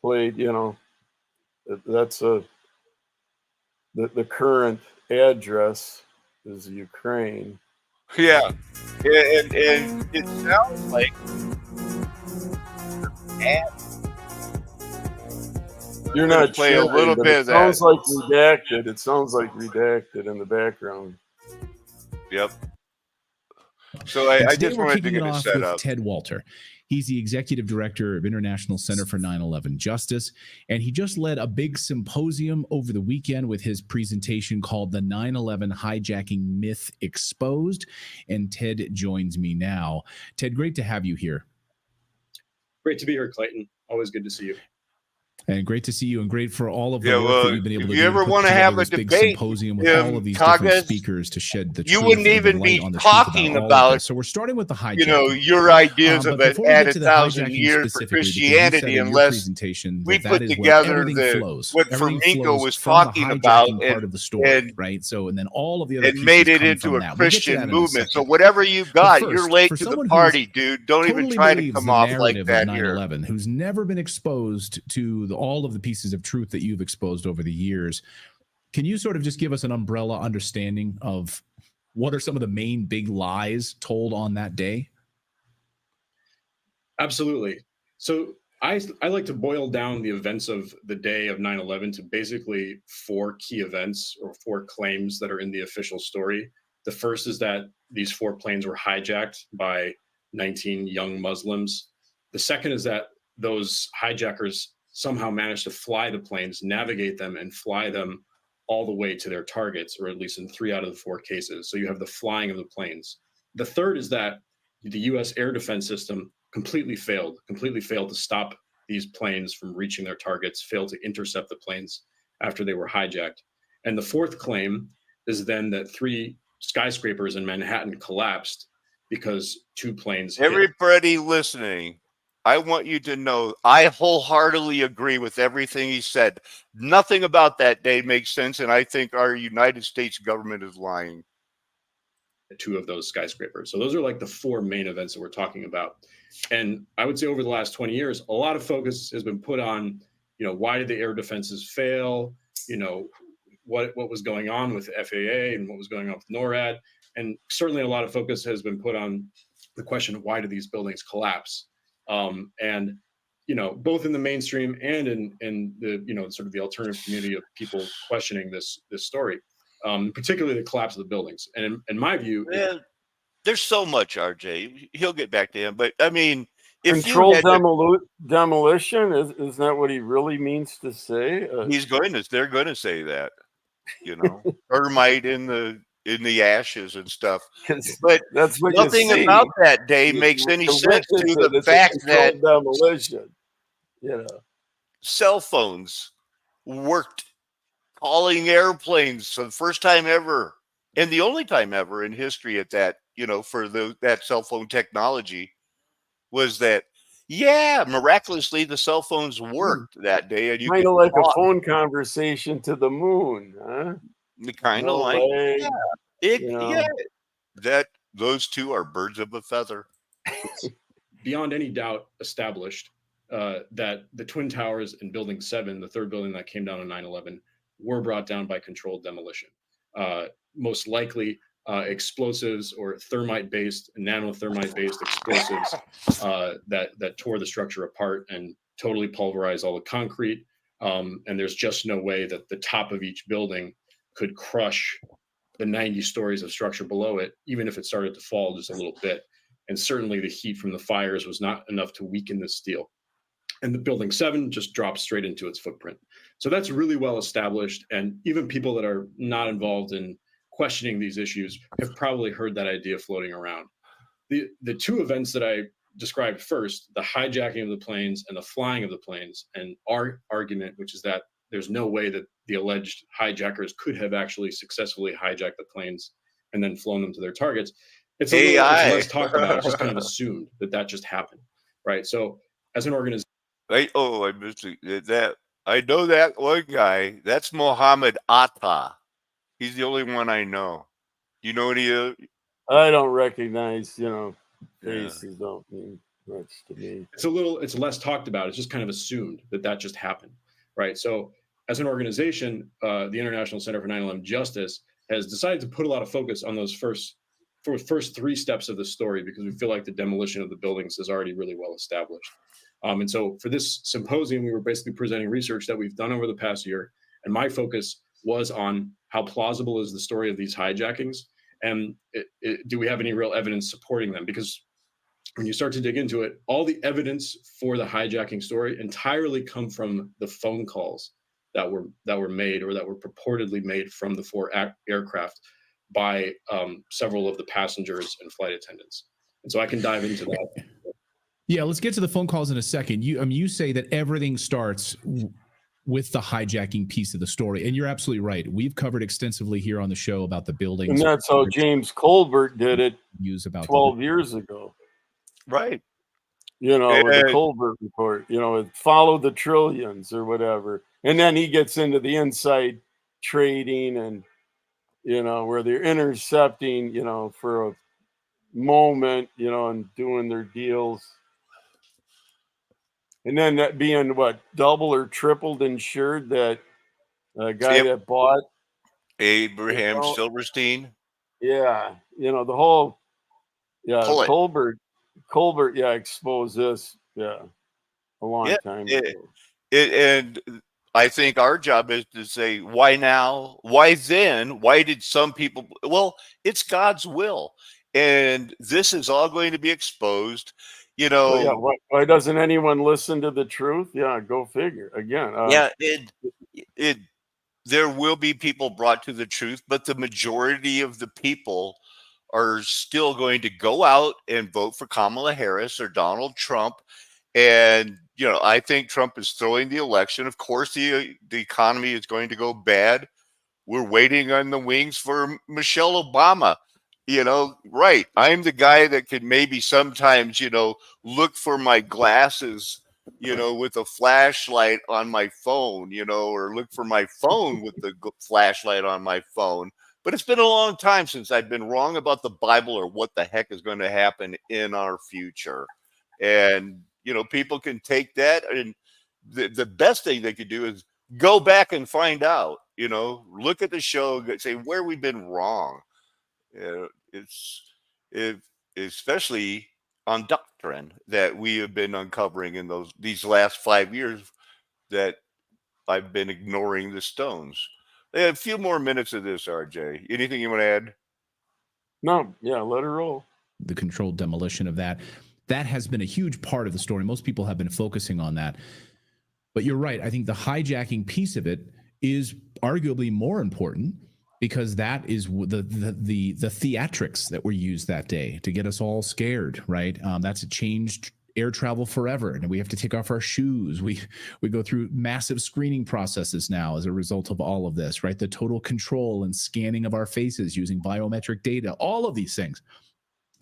played. That's the current address is Ukraine. Yeah, and it sounds like you're not play a little bit of that. Sounds like redacted. It sounds like redacted in the background. Yep. So I just wanted to get it set up. Ted Walter. He's the executive director of International Center for 9/11 Justice, and he just led a big symposium over the weekend with his presentation called The 9/11 Hijacking Myth Exposed. And Ted joins me now. Ted, great to have you here. Great to be here, Clayton. Always good to see you. And great to see you, and great for all of the work that you've been able to do. If you ever want to have a debate, symposium with all of these different speakers to shed the truth, you wouldn't even be talking about. So we're starting with the hijacking. Your ideas of it add 1,000 years for Christianity, unless we put together what Fermico was talking about and right. So and then all of the other and made it into a Christian movement. So whatever you got, you're late to the party, dude. Don't even try to come off like that here. Who's never been exposed to all of the pieces of truth that you've exposed over the years. Can you sort of just give us an umbrella understanding of what are some of the main big lies told on that day? Absolutely. So I like to boil down the events of the day of 9/11 to basically 4 key events or 4 claims that are in the official story. The first is that these 4 planes were hijacked by 19 young Muslims. The second is that those hijackers somehow managed to fly the planes, navigate them, and fly them all the way to their targets, or at least in 3 out of the 4 cases. So you have the flying of the planes. The third is that the U.S. air defense system completely failed to stop these planes from reaching their targets, failed to intercept the planes after they were hijacked. And the fourth claim is then that 3 skyscrapers in Manhattan collapsed because 2 planes hit. Everybody listening, I want you to know I wholeheartedly agree with everything he said. Nothing about that day makes sense, and I think our United States government is lying. 2 of those skyscrapers. So those are like the 4 main events that we're talking about. And I would say over the last 20 years, a lot of focus has been put on why did the air defenses fail? What was going on with FAA and what was going on with NORAD. And certainly a lot of focus has been put on the question of why do these buildings collapse? And both in the mainstream and in the sort of the alternative community of people questioning this story, particularly the collapse of the buildings. And in my view, there's so much, RJ. He'll get back to him, but I mean, if Controlled demolition is that what he really means to say? they're going to say that, termite in the ashes and stuff. But that's what nothing about that day makes any sense to the fact that demolition, cell phones worked calling airplanes for the first time ever, and the only time ever in history at that, for that cell phone technology was that, miraculously the cell phones worked that day, and you kind of like a phone conversation to the moon, huh? Kind of like, that those two are birds of a feather. Beyond any doubt established that the Twin Towers in Building 7, the third building that came down on 9/11, were brought down by controlled demolition. Most likely explosives or thermite-based, nanothermite-based explosives that tore the structure apart and totally pulverized all the concrete. And there's just no way that the top of each building could crush the 90 stories of structure below it, even if it started to fall just a little bit. And certainly the heat from the fires was not enough to weaken the steel. And the Building 7 just dropped straight into its footprint. So that's really well established. And even people that are not involved in questioning these issues have probably heard that idea floating around. The two events that I described first, the hijacking of the planes and the flying of the planes, and our argument, which is that there's no way that the alleged hijackers could have actually successfully hijacked the planes and then flown them to their targets. It's less talked about. It's just kind of assumed that just happened, right? So as an organization, I missed that. I know that one guy. That's Mohammed Atta. He's the only one I know. You know any? I don't recognize, faces don't mean much to me. It's less talked about. It's just kind of assumed that just happened, right? So as an organization, the International Center for 9/11 Justice has decided to put a lot of focus on those first three steps of the story, because we feel like the demolition of the buildings is already really well established. And so for this symposium, we were basically presenting research that we've done over the past year. And my focus was on how plausible is the story of these hijackings, and do we have any real evidence supporting them? Because when you start to dig into it, all the evidence for the hijacking story entirely come from the phone calls that were made, or that were purportedly made from the four aircraft by several of the passengers and flight attendants. And so I can dive into that. Yeah, let's get to the phone calls in a second. You say that everything starts with the hijacking piece of the story, and you're absolutely right. We've covered extensively here on the show about the buildings, and that's how James Colbert did it. Use about 12 years ago, right? With the Colbert report. Follow the trillions or whatever, and then he gets into the inside trading and where they're intercepting, for a moment, and doing their deals. And then that being double or tripled insured, that guy that bought Abraham Silverstein. Yeah. The whole, Colbert, exposed this, a long time ago. And I think our job is to say, why now? Why then? Why did some people? Well, it's God's will. And this is all going to be exposed. Why doesn't anyone listen to the truth? Yeah, go figure. Again, there will be people brought to the truth, but the majority of the people are still going to go out and vote for Kamala Harris or Donald Trump. And I think Trump is throwing the election. Of course, the economy is going to go bad. We're waiting on the wings for Michelle Obama. Right. I'm the guy that could maybe sometimes, look for my glasses, with a flashlight on my phone, or look for my phone with the flashlight on my phone. But it's been a long time since I've been wrong about the Bible or what the heck is going to happen in our future. And, people can take that and the best thing they could do is go back and find out, you know, look at the show, say where we've been wrong. It's if especially on doctrine that we have been uncovering in these last 5 years that I've been ignoring the Stones. A few more minutes of this, RJ. Anything you want to add? No, yeah, let her roll. The controlled demolition of that. That has been a huge part of the story. Most people have been focusing on that. But you're right. I think the hijacking piece of it is arguably more important because that is the theatrics that were used that day to get us all scared, right? That's changed air travel forever, and we have to take off our shoes. We go through massive screening processes now as a result of all of this, right? The total control and scanning of our faces using biometric data, all of these things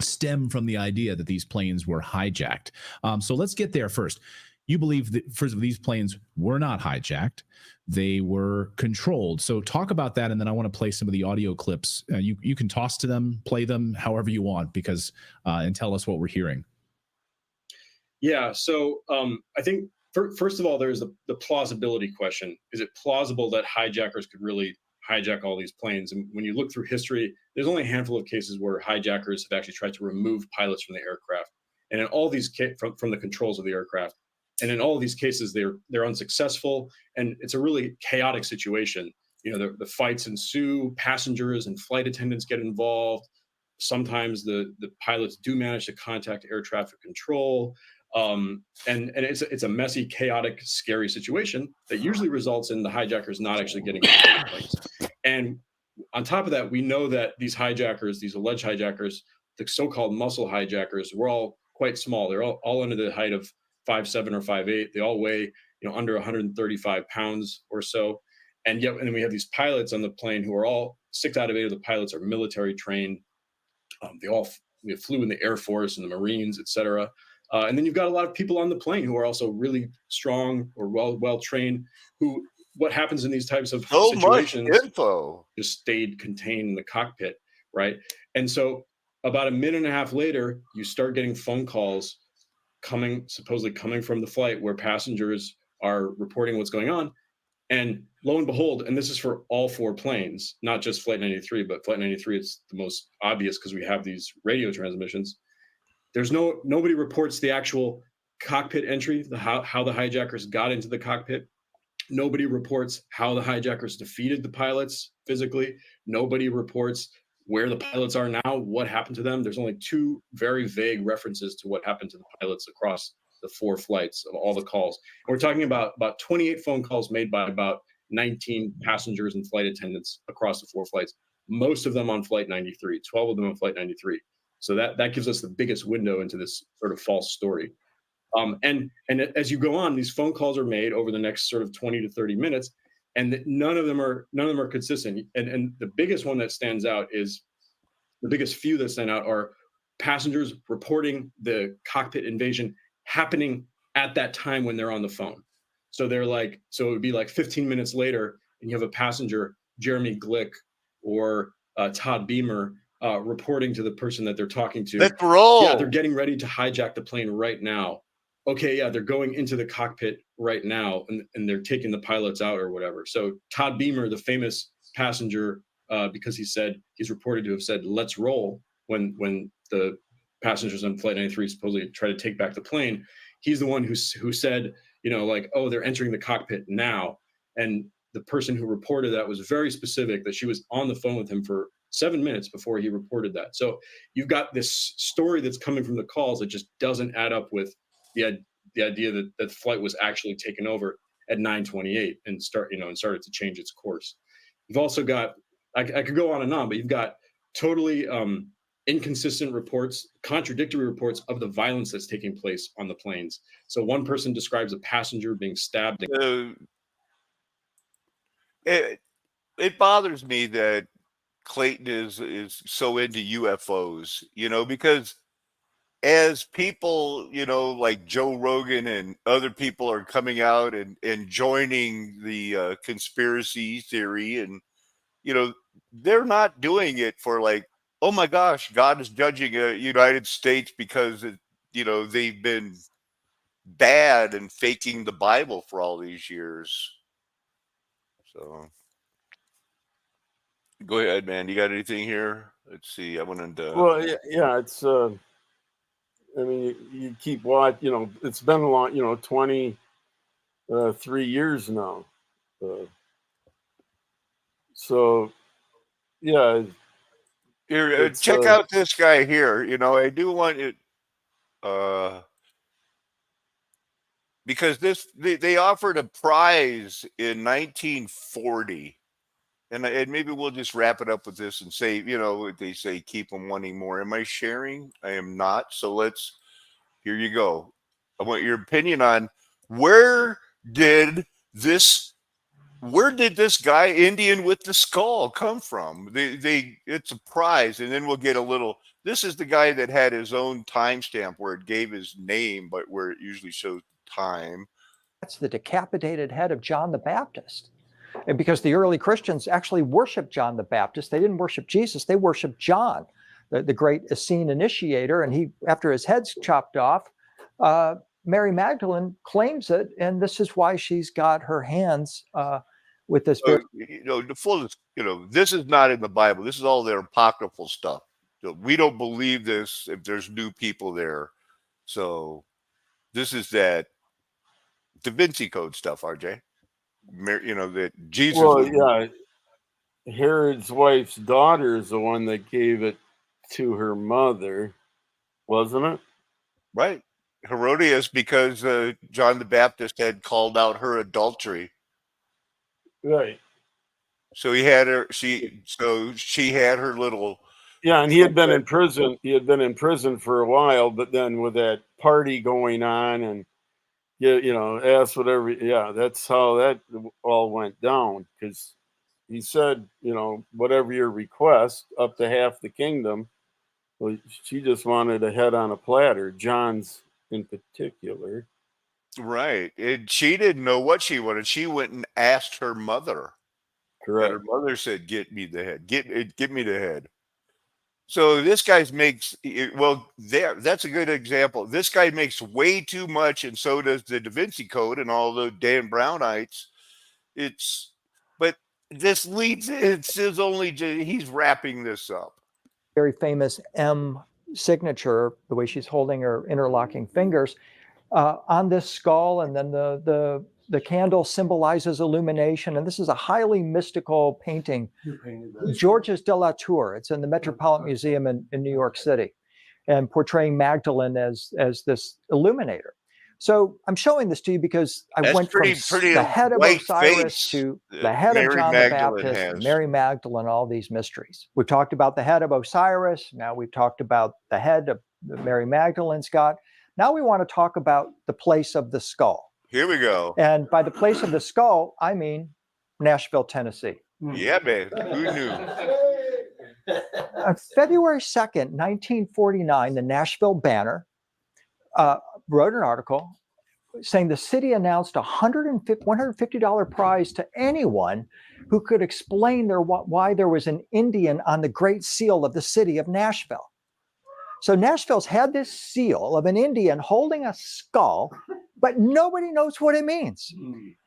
stem from the idea that these planes were hijacked. So let's get there first. You believe that, first of all, these planes were not hijacked. They were controlled. So talk about that, and then I want to play some of the audio clips. You can toss to them, play them however you want, because and tell us what we're hearing. Yeah. So I think first of all, there's the plausibility question. Is it plausible that hijackers could really hijack all these planes? And when you look through history, there's only a handful of cases where hijackers have actually tried to remove pilots from the aircraft, and in all these from the controls of the aircraft. And in all of these cases, they're unsuccessful, and it's a really chaotic situation. You know, the fights ensue, passengers and flight attendants get involved. Sometimes the pilots do manage to contact air traffic control. And it's a messy, chaotic, scary situation that usually results in the hijackers not actually getting control of the planes. And on top of that, we know that these hijackers, these alleged hijackers, the so-called muscle hijackers, were all quite small. They're all under the height of 5'7" or 5'8". They all weigh, under 135 pounds or so. And then we have these pilots on the plane who are all 6 out of 8 of the pilots are military trained. We flew in the Air Force and the Marines, et cetera. And then you've got a lot of people on the plane who are also really strong or well trained. Who, what happens in these types of situations? Much info. Just stayed contained in the cockpit, right? And so about a minute and a half later, you start getting phone calls supposedly coming from the flight where passengers are reporting what's going on. And lo and behold, and this is for all 4 planes, not just Flight 93, but Flight 93, it's the most obvious because we have these radio transmissions. Nobody reports the actual cockpit entry, how the hijackers got into the cockpit. Nobody reports how the hijackers defeated the pilots physically. Nobody reports where the pilots are now, what happened to them. There's only 2 very vague references to what happened to the pilots across the 4 flights of all the calls. And we're talking about 28 phone calls made by about 19 passengers and flight attendants across the 4 flights, most of them on Flight 93, 12 of them on Flight 93. So that gives us the biggest window into this sort of false story. And as you go on, these phone calls are made over the next sort of 20 to 30 minutes, and none of them are consistent. And the biggest one that stands out is the biggest few that stand out are passengers reporting the cockpit invasion happening at that time when they're on the phone. So it would be like 15 minutes later, and you have a passenger, Jeremy Glick or Todd Beamer, reporting to the person that they're talking to. Let's roll. Yeah, they're getting ready to hijack the plane right now. Okay, yeah, they're going into the cockpit right now, and they're taking the pilots out or whatever. So Todd Beamer, the famous passenger, because he's reported to have said, "Let's roll," when the passengers on Flight 93 supposedly try to take back the plane. He's the one who said, "Oh, they're entering the cockpit now." And the person who reported that was very specific that she was on the phone with him for 7 minutes before he reported that. So you've got this story that's coming from the calls that just doesn't add up with the idea that the flight was actually taken over at 9:28 and started to change its course. You've also got, I could go on and on, but you've got totally inconsistent reports, contradictory reports of the violence that's taking place on the planes. So one person describes a passenger being stabbed. It bothers me that Clayton is so into UFOs, because as people, like Joe Rogan and other people are coming out and joining the conspiracy theory, and, they're not doing it for like, oh my gosh, God is judging the United States because, they've been bad and faking the Bible for all these years. So go ahead, man. You got anything here? Let's see. I wanted to. Well, yeah, it's. I mean, you keep watching. You know, it's been a long. 23 years now. So, yeah. Here, check out this guy here. I do want it. Because they offered a prize in 1940, and maybe we'll just wrap it up with this and say, they say keep them wanting more. Am I sharing? I am not. So here you go. I want your opinion on where did this guy Indian with the skull come from? It's a prize, and then we'll get a little. This is the guy that had his own timestamp where it gave his name, but where it usually shows time. That's the decapitated head of John the Baptist. And because the early Christians actually worshiped John the Baptist, they didn't worship Jesus, they worshiped John, the great Essene initiator. And after his head's chopped off, Mary Magdalene claims it, and this is why she's got her hands with this. This is not in the Bible. This is all their apocryphal stuff. We don't believe this if there's new people there. So this is that Da Vinci Code stuff, RJ. That Jesus. Well, yeah. Herod's wife's daughter is the one that gave it to her mother, wasn't it? Right. Herodias, because John the Baptist had called out her adultery. Right. So he had her. She had her little. Yeah, and he had been in prison. He had been in prison for a while, but then with that party going on, and ask whatever. Yeah, that's how that all went down. Because he said, whatever your request, up to half the kingdom. Well, she just wanted a head on a platter. John's in particular. Right. And she didn't know what she wanted. She went and asked her mother. Correct. And her mother said, "Get me the head. Get me the head." So this guy makes that's a good example. This guy makes way too much, and so does the Da Vinci Code and all the Dan Brownites. But this leads. It says he's wrapping this up. Very famous M signature, the way she's holding her interlocking fingers on this skull, and then the candle symbolizes illumination. And this is a highly mystical painting. Georges de la Tour. It's in the Metropolitan Museum in New York City, and portraying Magdalene as this illuminator. So I'm showing this to you because I went from the head of Osiris to the head of John the Baptist, and Mary Magdalene, all these mysteries. We've talked about the head of Osiris. Now we've talked about the head of Mary Magdalene's got. Now we want to talk about the place of the skull. Here we go. And by the place of the skull, I mean Nashville, Tennessee. Yeah, man. Who knew? On February 2nd, 1949, the Nashville Banner wrote an article saying the city announced a $150 prize to anyone who could explain why there was an Indian on the Great Seal of the city of Nashville. So Nashville's had this seal of an Indian holding a skull, but nobody knows what it means.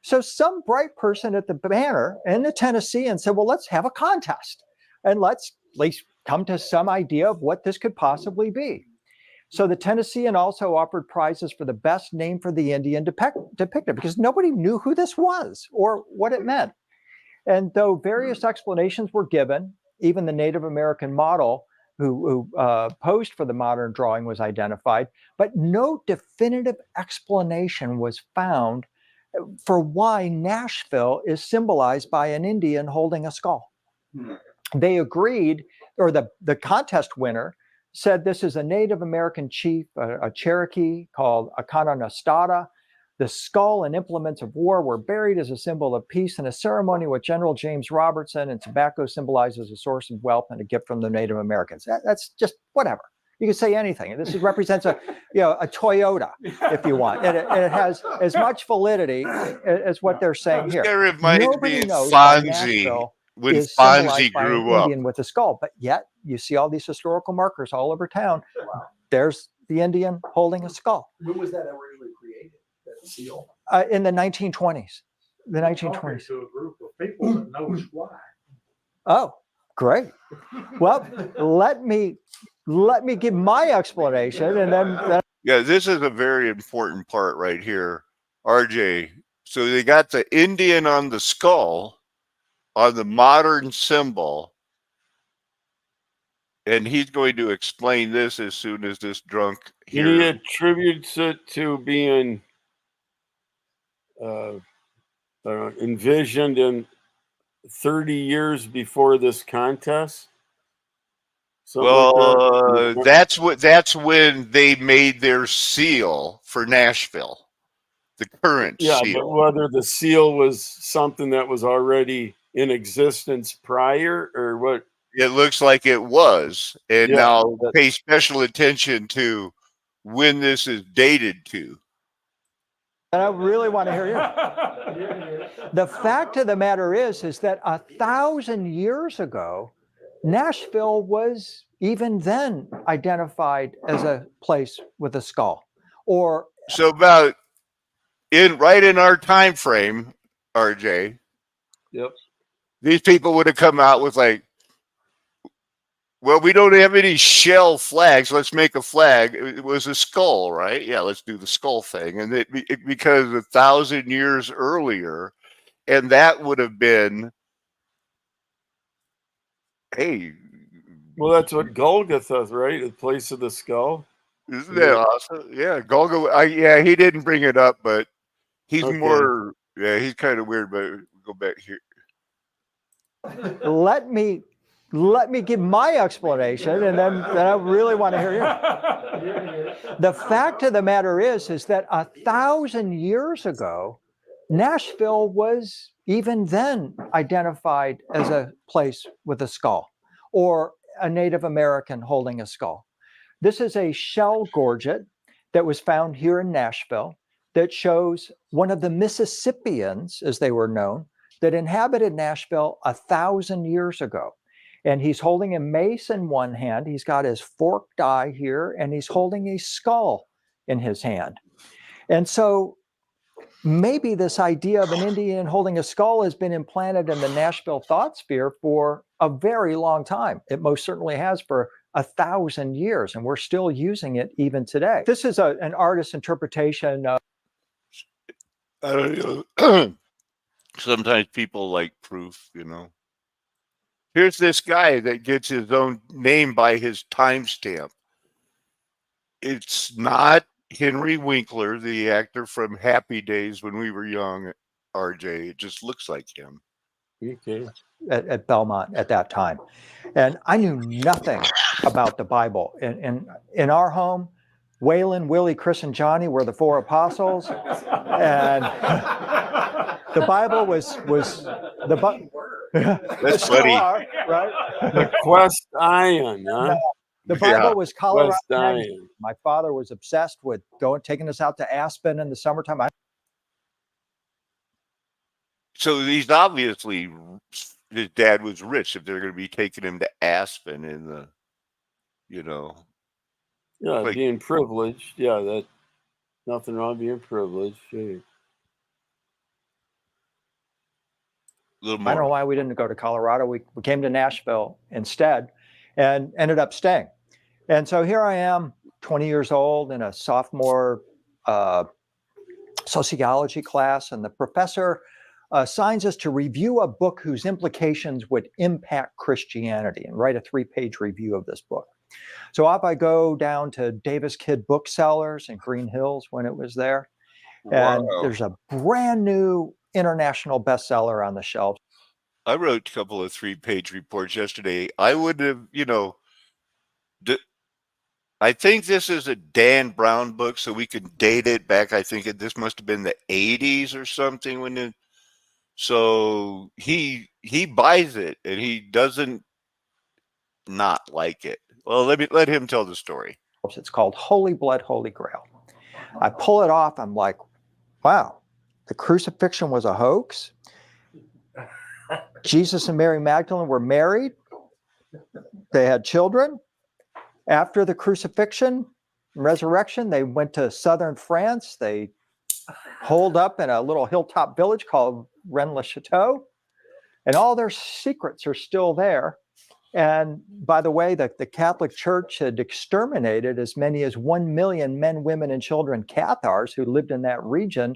So some bright person at the Banner in the Tennessean said, well, let's have a contest and let's at least come to some idea of what this could possibly be. So the Tennessean also offered prizes for the best name for the Indian depicted, because nobody knew who this was or what it meant. And though various explanations were given, even the Native American model who posed for the modern drawing was identified, but no definitive explanation was found for why Nashville is symbolized by an Indian holding a skull. They agreed, or the contest winner said this is a Native American chief, a Cherokee called Akananastada. The skull and implements of war were buried as a symbol of peace in a ceremony with General James Robertson, and tobacco symbolizes a source of wealth and a gift from the Native Americans. That's just whatever. You can say anything. This represents a Toyota, if you want. And it has as much validity as what they're saying here. It reminds Nobody me of knows Fonzie when Fonzie grew up. Indian with a skull, but yet you see all these historical markers all over town. There's the Indian holding a skull. When was that originally created? In the 1920s. The 1920s. To a group of people that knows why. Oh, great. Well, let me give my explanation, and then Yeah, this is a very important part right here, RJ. So they got the Indian on the skull, on the modern symbol, and he's going to explain this as soon as this drunk He here. attributes it to being envisioned in 30 years before this contest. Something like that. That's when they made their seal for Nashville, the current Yeah, but seal. whether the seal was something that was already in existence prior or what. It looks like it was, and Yeah, now that- pay special attention to when this is dated to. I really want to hear you. The fact of the matter is that 1,000 years ago, Nashville was even then identified as a place with a skull, or So about right in our time frame, RJ, Yep. these people would have come out with like, well, we don't have any shell flags. Let's make a flag. It was a skull, right? Yeah, let's do the skull thing. And because 1,000 years earlier, and that would have been, hey, Well, that's what Golgotha, right? The place of the skull. isn't that awesome? Yeah, Golgo. Yeah, he didn't bring it up, but he's Okay. more. Yeah, he's kind of weird. But go back here. let me give my explanation, and then I really want to hear you. The fact of the matter is that 1,000 years ago, Nashville was even then identified as a place with a skull, or a Native American holding a skull. This is a shell gorget that was found here in Nashville that shows one of the Mississippians, as they were known, that inhabited Nashville 1,000 years ago. And he's holding a mace in one hand, he's got his forked eye here, and he's holding a skull in his hand. And so maybe this idea of an Indian holding a skull has been implanted in the Nashville thought sphere for a very long time. It most certainly has for 1,000 years, and we're still using it even today. This is an artist's interpretation of. I don't know. Sometimes people like proof, you know. Here's this guy that gets his own name by his timestamp. It's not Henry Winkler, the actor from Happy Days when we were young, RJ. It just looks like him. Okay. At Belmont at that time. And I knew nothing about the Bible. In our home, Waylon, Willie, Chris, and Johnny were the four apostles. And the Bible was That's Still funny. are, right? The Quest Iron, huh? The Bible Yeah. was Colorado. Quest Magazine. Iron. My father was obsessed with taking us out to Aspen in the summertime. So he's obviously, his dad was rich if they're going to be taking him to Aspen in the, you know. Yeah, Like- being privileged. Yeah, that nothing wrong being privileged. Sure. A little I don't know more. why we didn't go to Colorado. We came to Nashville instead and ended up staying. And so here I am, 20 years old in a sophomore sociology class, and the professor assigns us to review a book whose implications would impact Christianity and write a 3-page review of this book. So up I go down to Davis Kidd Booksellers in Green Hills when it was there. And Wow. there's a brand new international bestseller on the shelf. I wrote a couple of 3-page reports yesterday. I would have, you know, I think this is a Dan Brown book, so we can date it back. I think this must have been the 80s or something when it. So he buys it and he doesn't not like it. Well, let him tell the story. It's called Holy Blood, Holy Grail. I pull it off. I'm like, wow, the crucifixion was a hoax. Jesus and Mary Magdalene were married. They had children. After the crucifixion and resurrection, they went to southern France. They holed up in a little hilltop village called Rennes-le-Château, and all their secrets are still there. And by the way, the Catholic Church had exterminated as many as 1 million men, women, and children, Cathars, who lived in that region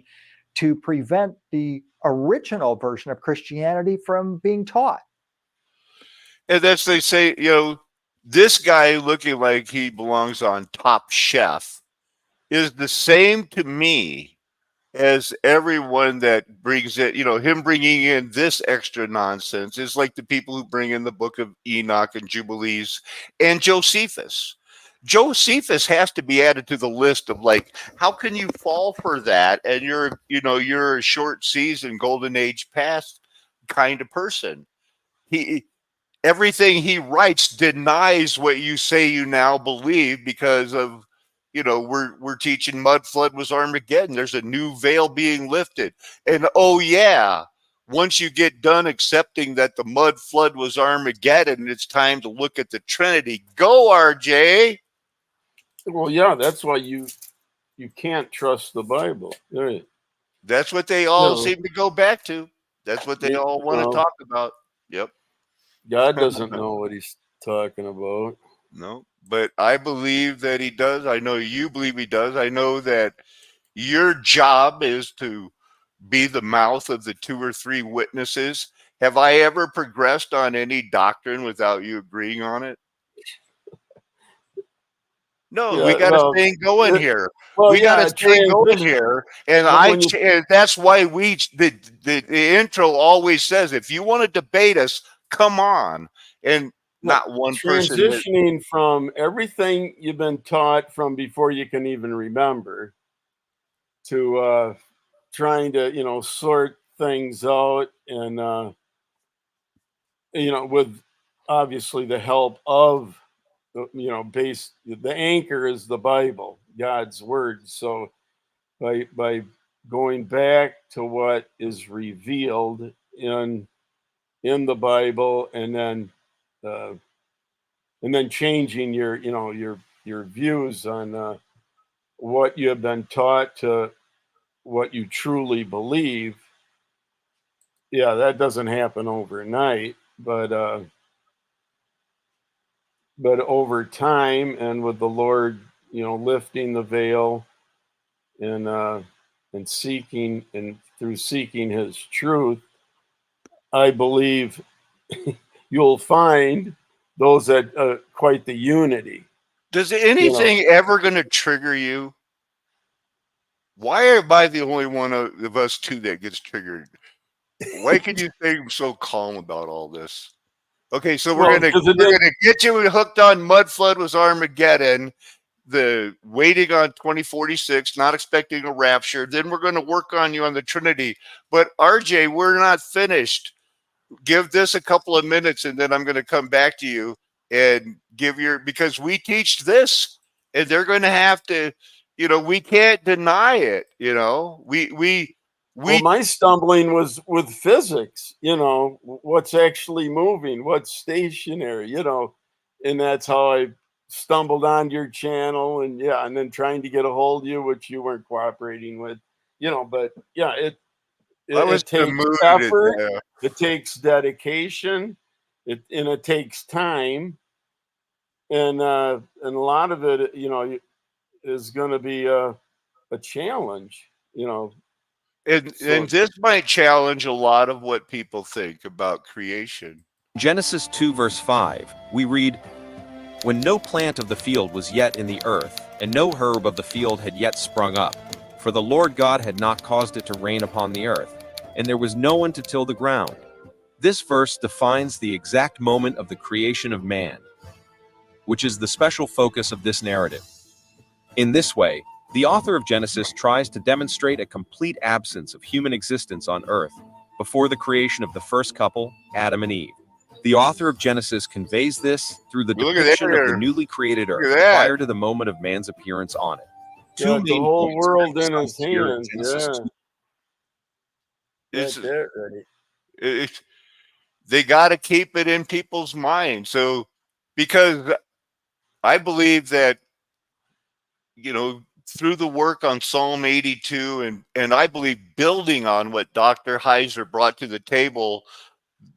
to prevent the original version of Christianity from being taught. And that's, they say, this guy looking like he belongs on Top Chef is the same to me as everyone that brings it, him bringing in this extra nonsense is like the people who bring in the Book of Enoch and Jubilees and Josephus. Josephus has to be added to the list of, like, how can you fall for that? And you're a short season, golden age past kind of person. Everything he writes denies what you say you now believe because of, we're teaching mud flood was Armageddon. There's a new veil being lifted. And oh yeah, once you get done accepting that the mud flood was Armageddon, it's time to look at the Trinity. Go, RJ. Well, yeah, that's why you can't trust the Bible. Right. That's what they all No. seem to go back to. That's what they all want to Well, talk about. Yep. God doesn't know what he's talking about. No, but I believe that he does. I know you believe he does. I know that your job is to be the mouth of the 2 or 3 witnesses. Have I ever progressed on any doctrine without you agreeing on it? No, Yeah, we got well, a thing going here. Well, We got a thing going transition. here, and But when you- and that's why the intro always says, if you want to debate us, come on. And not one person. Transitioning from everything you've been taught from before you can even remember to trying to sort things out and with obviously the help of the anchor is the Bible, God's word. So by going back to what is revealed in the Bible and then changing your views on what you have been taught to what you truly believe. Yeah, that doesn't happen overnight, but over time and with the Lord, lifting the veil and seeking and through seeking his truth, I believe you'll find those that quite the unity. Does anything ever going to trigger you? Why am I the only one of us two that gets triggered? Why can you think so calm about all this? Okay, so we're gonna get you hooked on mud flood was Armageddon, the waiting on 2046, not expecting a rapture. Then we're going to work on you on the Trinity. But RJ, we're not finished. Give this a couple of minutes, and then I'm going to come back to you and give because we teach this, and they're going to have to, we can't deny it. Well, my stumbling was with physics, what's actually moving, what's stationary, and that's how I stumbled on your channel and then trying to get a hold of you, which you weren't cooperating with, but yeah, it takes effort, it takes dedication, it takes time, and a lot of it, is going to be a challenge, And this might challenge a lot of what people think about creation. Genesis 2 verse 5, we read, "When no plant of the field was yet in the earth, and no herb of the field had yet sprung up, for the Lord God had not caused it to rain upon the earth, and there was no one to till the ground." This verse defines the exact moment of the creation of man, which is the special focus of this narrative. In this way, the author of Genesis tries to demonstrate a complete absence of human existence on earth before the creation of the first couple, Adam and Eve. The author of Genesis conveys this through the depiction of the newly created earth prior to the moment of man's appearance on it. Two the whole world in his hands. They got to keep it in people's minds. So, because I believe that, through the work on Psalm 82, and I believe building on what Dr. Heiser brought to the table,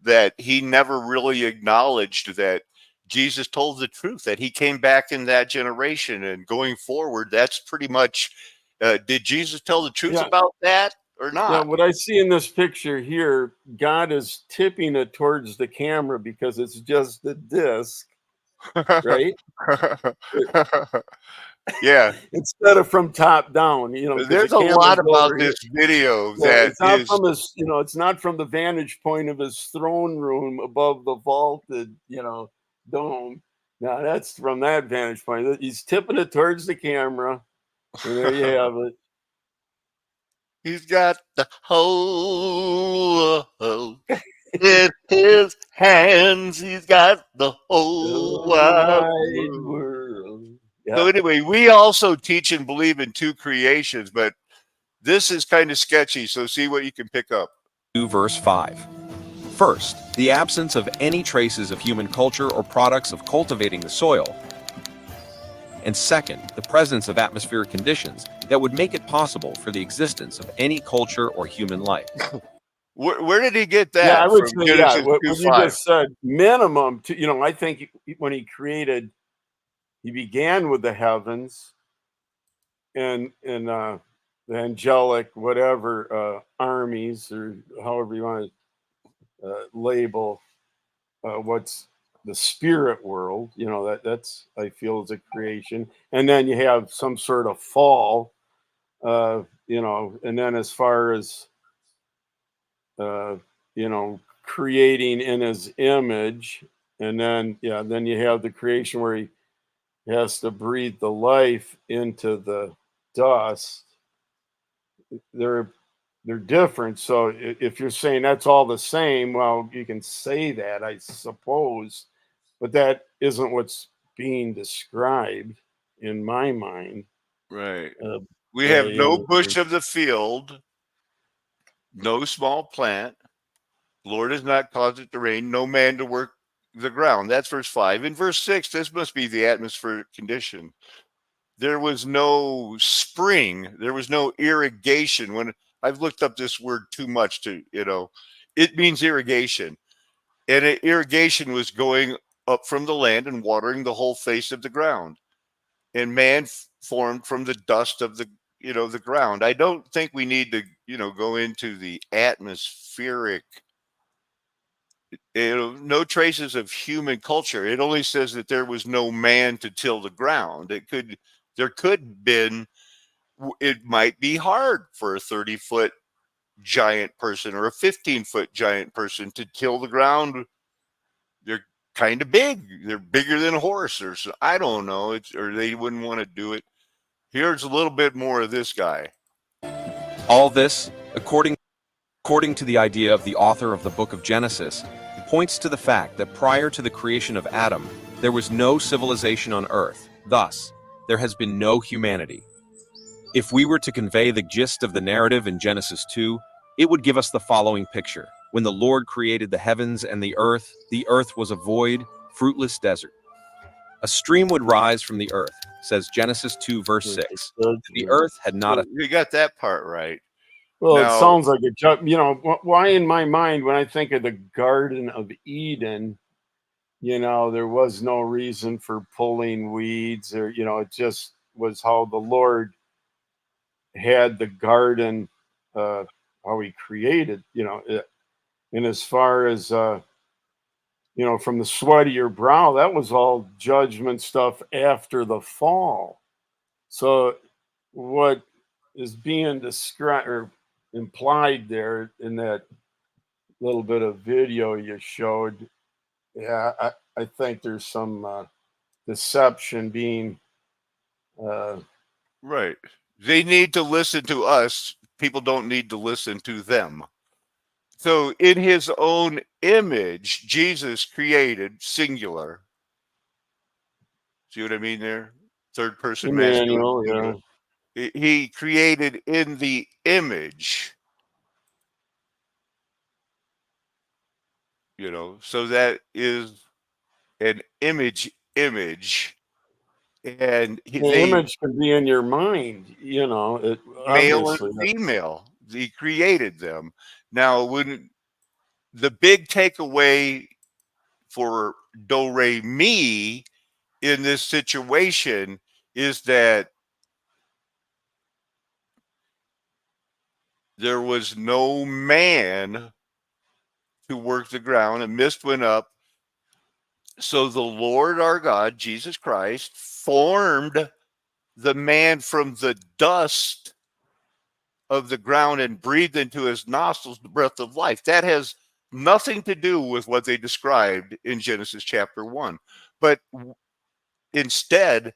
that he never really acknowledged that Jesus told the truth, that he came back in that generation, and going forward, that's pretty much, did Jesus tell the truth Yeah. about that or Yeah, not? what I see in this picture here, God is tipping it towards the camera because it's just a disc, right? Yeah, Instead of from top down, because the there's a lot camera's about over here. this video Yeah, that it's not is, from his, it's not from the vantage point of his throne room above the vaulted, dome. Now that's from that vantage point. He's tipping it towards the camera, and there you have it. he's got the whole world in his hands. He's got the whole The wide wide world. world. So Yeah. anyway, we also teach and believe in two creations, but this is kind of sketchy. So see what you can pick up. 2 verse 5. First, the absence of any traces of human culture or products of cultivating the soil. And second, the presence of atmospheric conditions that would make it possible for the existence of any culture or human life. Where did he get Yeah, I that would from? say, Genesis what 2 you 5. just said, minimum to, I think when he created, he began with the heavens and the angelic, whatever, armies, or however you want to label what's the spirit world, that's, I feel, is a creation. And then you have some sort of fall, and then as far as, uh, creating in his image. And then, yeah, then you have the creation where he has to breathe the life into the dust. They're they're different. So if you're saying that's all the same, well, you can say that, I suppose, but that isn't what's being described in my mind. Right. Uh, We by have no any bush means. of the field, no small plant. Lord has not caused it to rain, no man to work the ground. That's verse 5. In verse 6, this must be the atmospheric condition. There was no spring, there was no irrigation. When I've looked up this word too much it means irrigation. And irrigation was going up from the land and watering the whole face of the ground. And man formed from the dust of the ground. I don't think we need to, go into the atmospheric, no traces of human culture. It only says that there was no man to till the ground. There could have been, it might be hard for a 30-foot giant person or a 15-foot giant person to till the ground. They're kind of big. They're bigger than a horse, or so, I don't know. Or they wouldn't want to do it. Here's a little bit more of this guy. All this, according to the idea of the author of the book of Genesis, points to the fact that prior to the creation of Adam, there was no civilization on earth. Thus, there has been no humanity. If we were to convey the gist of the narrative in Genesis 2, it would give us the following picture. When the Lord created the heavens and the earth was a void, fruitless desert. A stream would rise from the earth, says Genesis 2 verse 6. The earth had not a... You got that part right. Well, it Now, sounds like a joke. Why in my mind, when I think of the Garden of Eden, there was no reason for pulling weeds, or, it just was how the Lord had the garden, how he created, it. And as far as, from the sweat of your brow, that was all judgment stuff after the fall. So what is being described or implied there in that little bit of video you showed, yeah, I think there's some deception being right. They need to listen to us. People don't need to listen to them. So in his own image, Jesus created singular. See what I mean there? Third person masculine Emmanuel. singular. He created in the image, so that is an image. And The they image can be in your mind, you know. It male obviously. and female. He created them. Now, when the big takeaway for Do Re Mi in this situation is that there was no man to work the ground. A mist went up. So the Lord our God, Jesus Christ, formed the man from the dust of the ground and breathed into his nostrils the breath of life. That has nothing to do with what they described in Genesis chapter 1. But instead,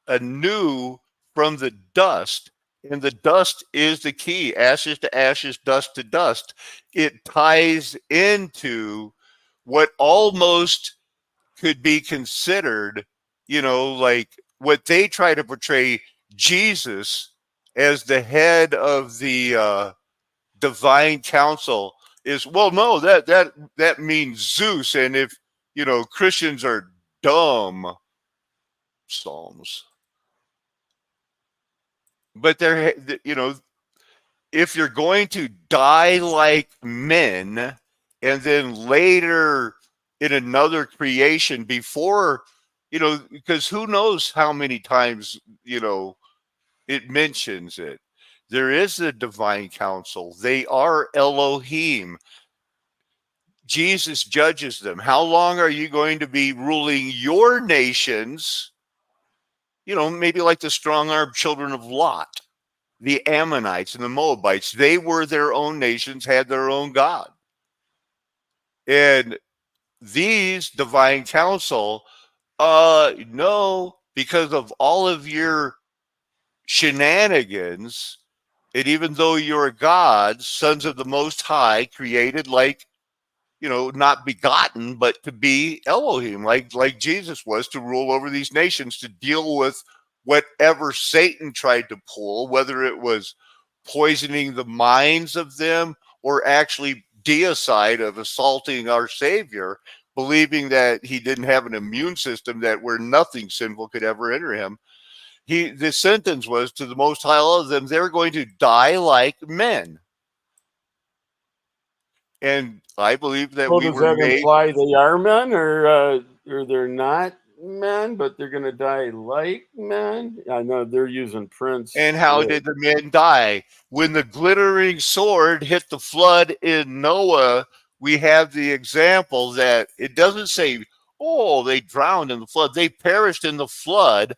anew from the dust, and the dust is the key, ashes to ashes, dust to dust. It ties into what almost could be considered, like what they try to portray Jesus as the head of the divine council is, well, no, that means Zeus. And if Christians are dumb, Psalms. But they're, if you're going to die like men, and then later in another creation before, because who knows how many times, it mentions it. There is a divine council. They are Elohim. Jesus judges them. How long are you going to be ruling your nations? Maybe like the strong-armed children of Lot, the Ammonites and the Moabites. They were their own nations, had their own God. And these divine council, no, because of all of your shenanigans, and even though you're gods, sons of the Most High, created like, not begotten, but to be Elohim, like Jesus was, to rule over these nations, to deal with whatever Satan tried to pull, whether it was poisoning the minds of them or actually deicide of assaulting our Savior, believing that he didn't have an immune system that where nothing sinful could ever enter him. The sentence was to the Most High of them, they're going to die like men. And I believe that Well, we does were that made. imply they are men, or they're not men, but they're going to die like men? I know they're using Prince. And how did the men die? When the glittering sword hit the flood in Noah, we have the example that it doesn't say, oh, they drowned in the flood. They perished in the flood.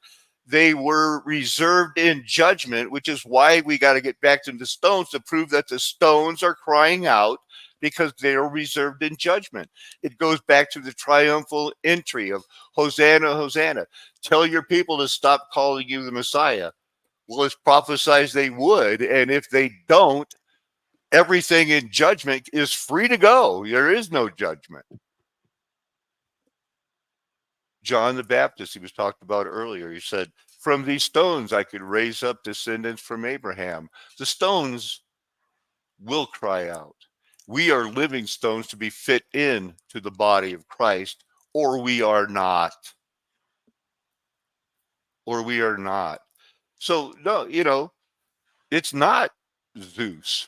They were reserved in judgment, which is why we got to get back to the stones to prove that the stones are crying out, because they are reserved in judgment. It goes back to the triumphal entry of Hosanna, Hosanna. Tell your people to stop calling you the Messiah. Well, it's prophesied they would. And if they don't, everything in judgment is free to go. There is no judgment. John the Baptist, he was talked about earlier. He said, from these stones, I could raise up descendants from Abraham. The stones will cry out. We are living stones to be fit in to the body of Christ, or we are not. Or we are not. So, no, it's not Zeus.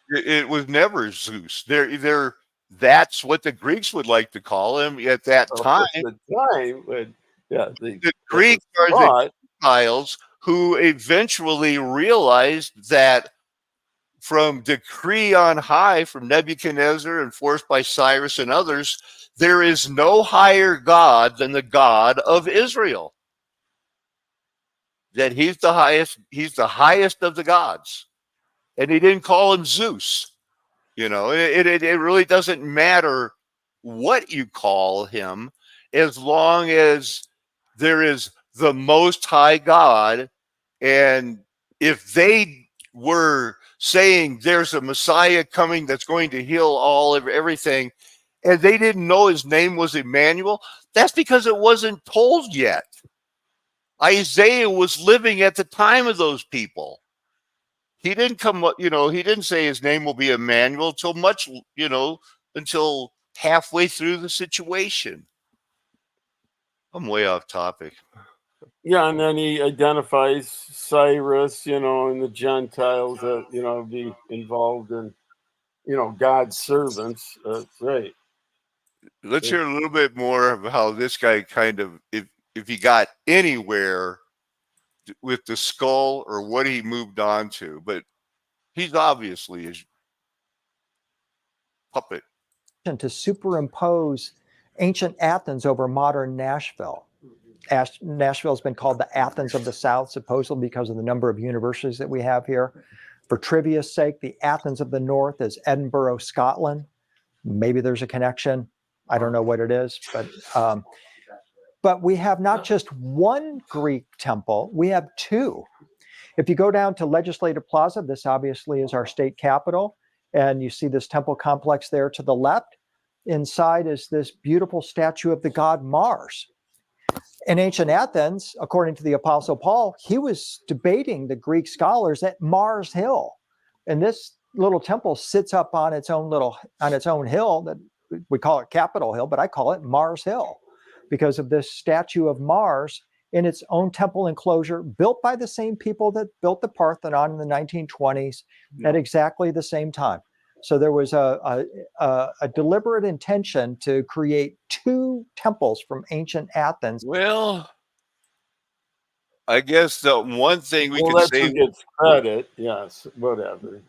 It was never Zeus. That's what the Greeks would like to call him at that time. The Greeks are the Gentiles who eventually realized that from decree on high from Nebuchadnezzar, enforced by Cyrus and others, there is no higher God than the God of Israel. That he's the highest of the gods. And he didn't call him Zeus. It really doesn't matter what you call him, as long as there is the Most High God. And if they were saying there's a Messiah coming that's going to heal everything, and they didn't know his name was Emmanuel, that's because it wasn't told yet. Isaiah was living at the time of those people. He didn't he didn't say his name will be Emmanuel until halfway through the situation. I'm way off topic. Yeah, and then he identifies Cyrus, and the Gentiles that be involved in God's servants. Right. Let's hear a little bit more of how this guy kind of, if he got anywhere with the skull or what he moved on to, but he's obviously his puppet. To superimpose ancient Athens over modern Nashville. Nashville has been called the Athens of the South, supposedly because of the number of universities that we have here. For trivia's sake, the Athens of the North is Edinburgh, Scotland. Maybe there's a connection. I don't know what it is, but we have not just one Greek temple, we have two. If you go down to Legislative Plaza, this obviously is our state capitol, and you see this temple complex there to the left. Inside is this beautiful statue of the god Mars. In ancient Athens, according to the Apostle Paul, he was debating the Greek scholars at Mars Hill. And this little temple sits up on its own hill that we call it Capitol Hill, but I call it Mars Hill because of this statue of Mars in its own temple enclosure, built by the same people that built the Parthenon in the 1920s at exactly the same time. So there was a deliberate intention to create two temples from ancient Athens. Well, I guess the one thing we can that's say, who gets credit. Yes, whatever.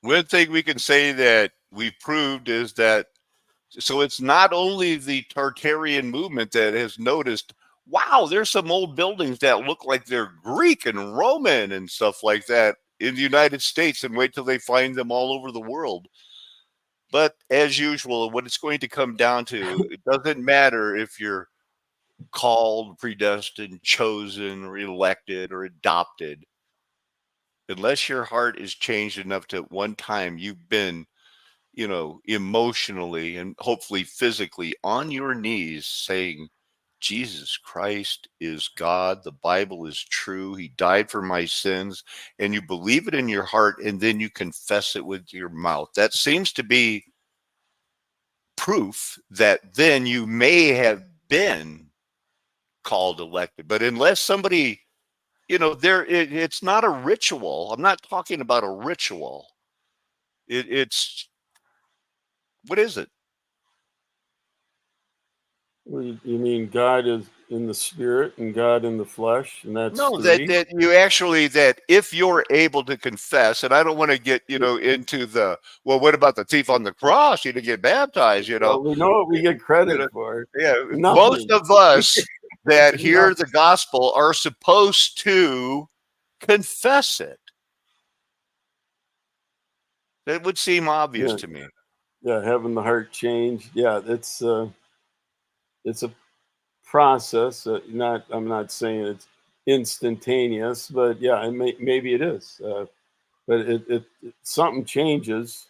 one thing we can say that we proved is that, so it's not only the Tartarian movement that has noticed, wow, there's some old buildings that look like they're Greek and Roman and stuff like that in the United States, and wait till they find them all over the world. But as usual, what it's going to come down to, it doesn't matter if you're called, predestined, chosen, or elected, or adopted. Unless your heart is changed enough to at one time you've been, emotionally and hopefully physically on your knees saying, Jesus Christ is God, the Bible is true, he died for my sins, and you believe it in your heart, and then you confess it with your mouth. That seems to be proof that then you may have been called, elected. But unless somebody, it's not a ritual. I'm not talking about a ritual. It's what is it? You mean God is in the spirit and God in the flesh, and that's No, three? that you actually, that if you're able to confess, and I don't want to get into the, well, what about the thief on the cross? You to get baptized, Well, we know what we get credit for. Yeah, Nothing. most of us that hear the gospel are supposed to confess it. That would seem obvious to me. Yeah, having the heart change. Yeah, it's a process. I'm not saying it's instantaneous, but yeah, maybe it is. But it something changes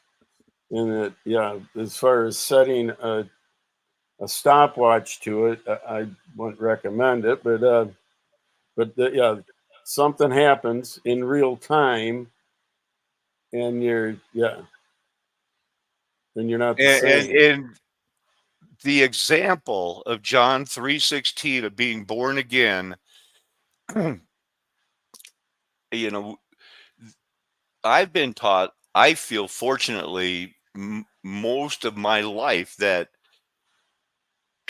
in it. Yeah, as far as setting a stopwatch to it, I wouldn't recommend it. But something happens in real time, and you're not the same. And the example of John 3:16 of being born again, I've been taught, I feel fortunately most of my life, that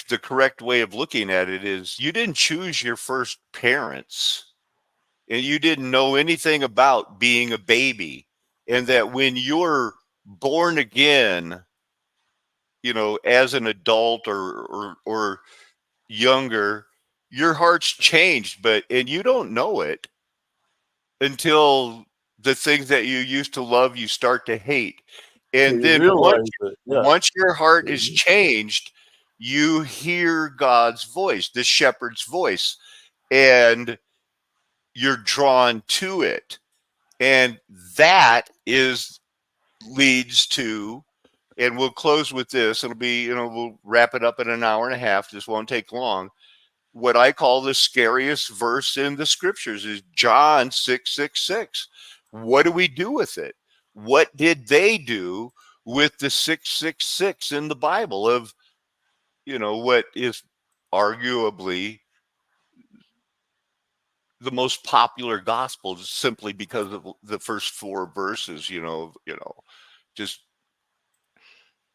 the correct way of looking at it is you didn't choose your first parents, and you didn't know anything about being a baby, and that when you're born again, as an adult or younger, your heart's changed, and you don't know it until the things that you used to love, you start to hate. And then once your heart is changed, you hear God's voice, the shepherd's voice, and you're drawn to it. And that leads to, and we'll close with this. It'll be, we'll wrap it up in an hour and a half. This won't take long. What I call the scariest verse in the scriptures is John 6:66. What do we do with it? What did they do with the 666 in the Bible of, what is arguably the most popular gospel simply because of the first 4 verses, just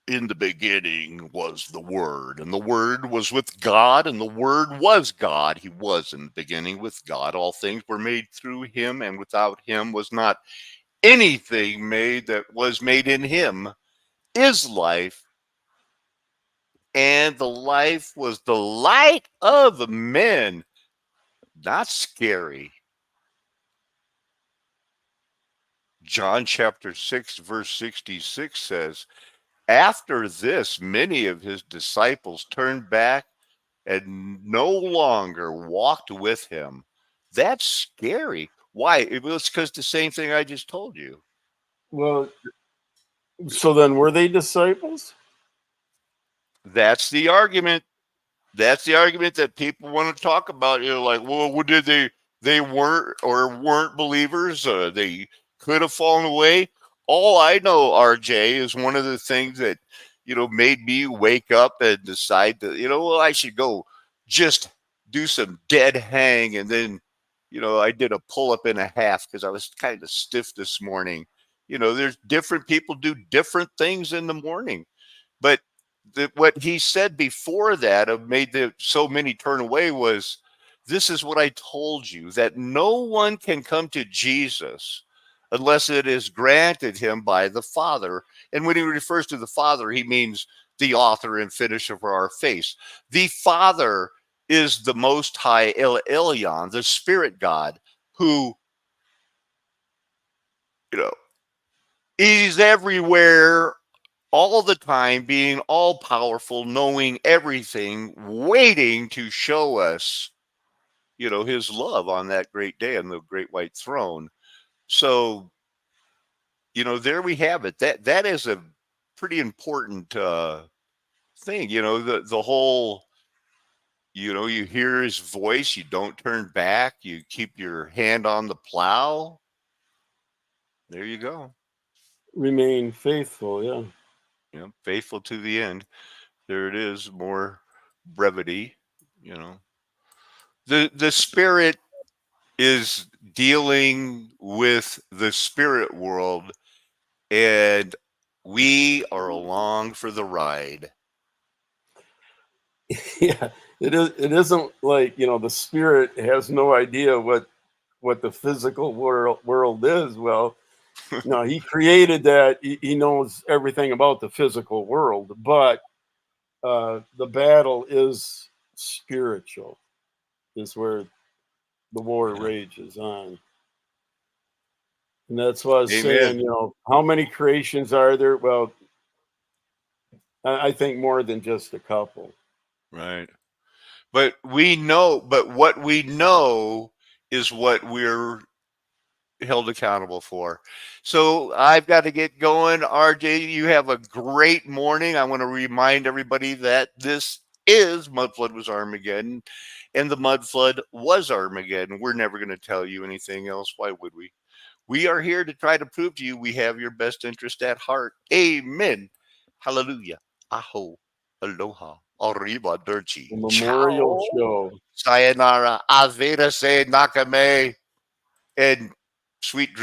in the beginning was the Word, and the Word was with God, and the Word was God. He was in the beginning with God. All things were made through him, and without him was not anything made that was made. In him is life, and the life was the light of men. Not scary. John chapter 6, verse 66 says, after this, many of his disciples turned back and no longer walked with him. That's scary. Why? It was because the same thing I just told you. Well, so then were they disciples? That's the argument. That's the argument that people want to talk about. Like, well, what did they weren't believers? They could have fallen away. All I know, RJ, is one of the things that made me wake up and decide that well, I should go just do some dead hang, and then I did a pull up and a half because I was kind of stiff this morning. There's different people do different things in the morning, but what he said before that of made so many turn away was, this is what I told you, that no one can come to Jesus unless it is granted him by the Father. And when he refers to the Father, he means the author and finisher of our faith. The Father is the Most High El Elyon, the Spirit God, who he's everywhere all the time, being all powerful, knowing everything, waiting to show us, his love on that great day on the great white throne. So, there we have it. That is a pretty important thing. The whole, you hear his voice, you don't turn back, you keep your hand on the plow. There you go. Remain faithful, yeah. Faithful to the end. There it is. More brevity. The Spirit is dealing with the spirit world, and we are along for the ride. Yeah, it isn't like the spirit has no idea what the physical world is. Well, no, he created that. He knows everything about the physical world, but the battle is spiritual, is where the war rages on. And that's what I was saying, how many creations are there? Well, I think more than just a couple. Right. But what we know is what we're held accountable for. So I've got to get going. RJ, you have a great morning. I want to remind everybody that this is Mud Flood Was Armageddon, and the Mud Flood was Armageddon. We're never going to tell you anything else. Why would we? We are here to try to prove to you we have your best interest at heart. Amen. Hallelujah. Aho. Aloha. Arrivederci. The memorial Ciao. show. Sayonara. Aveda se nakame. And sweet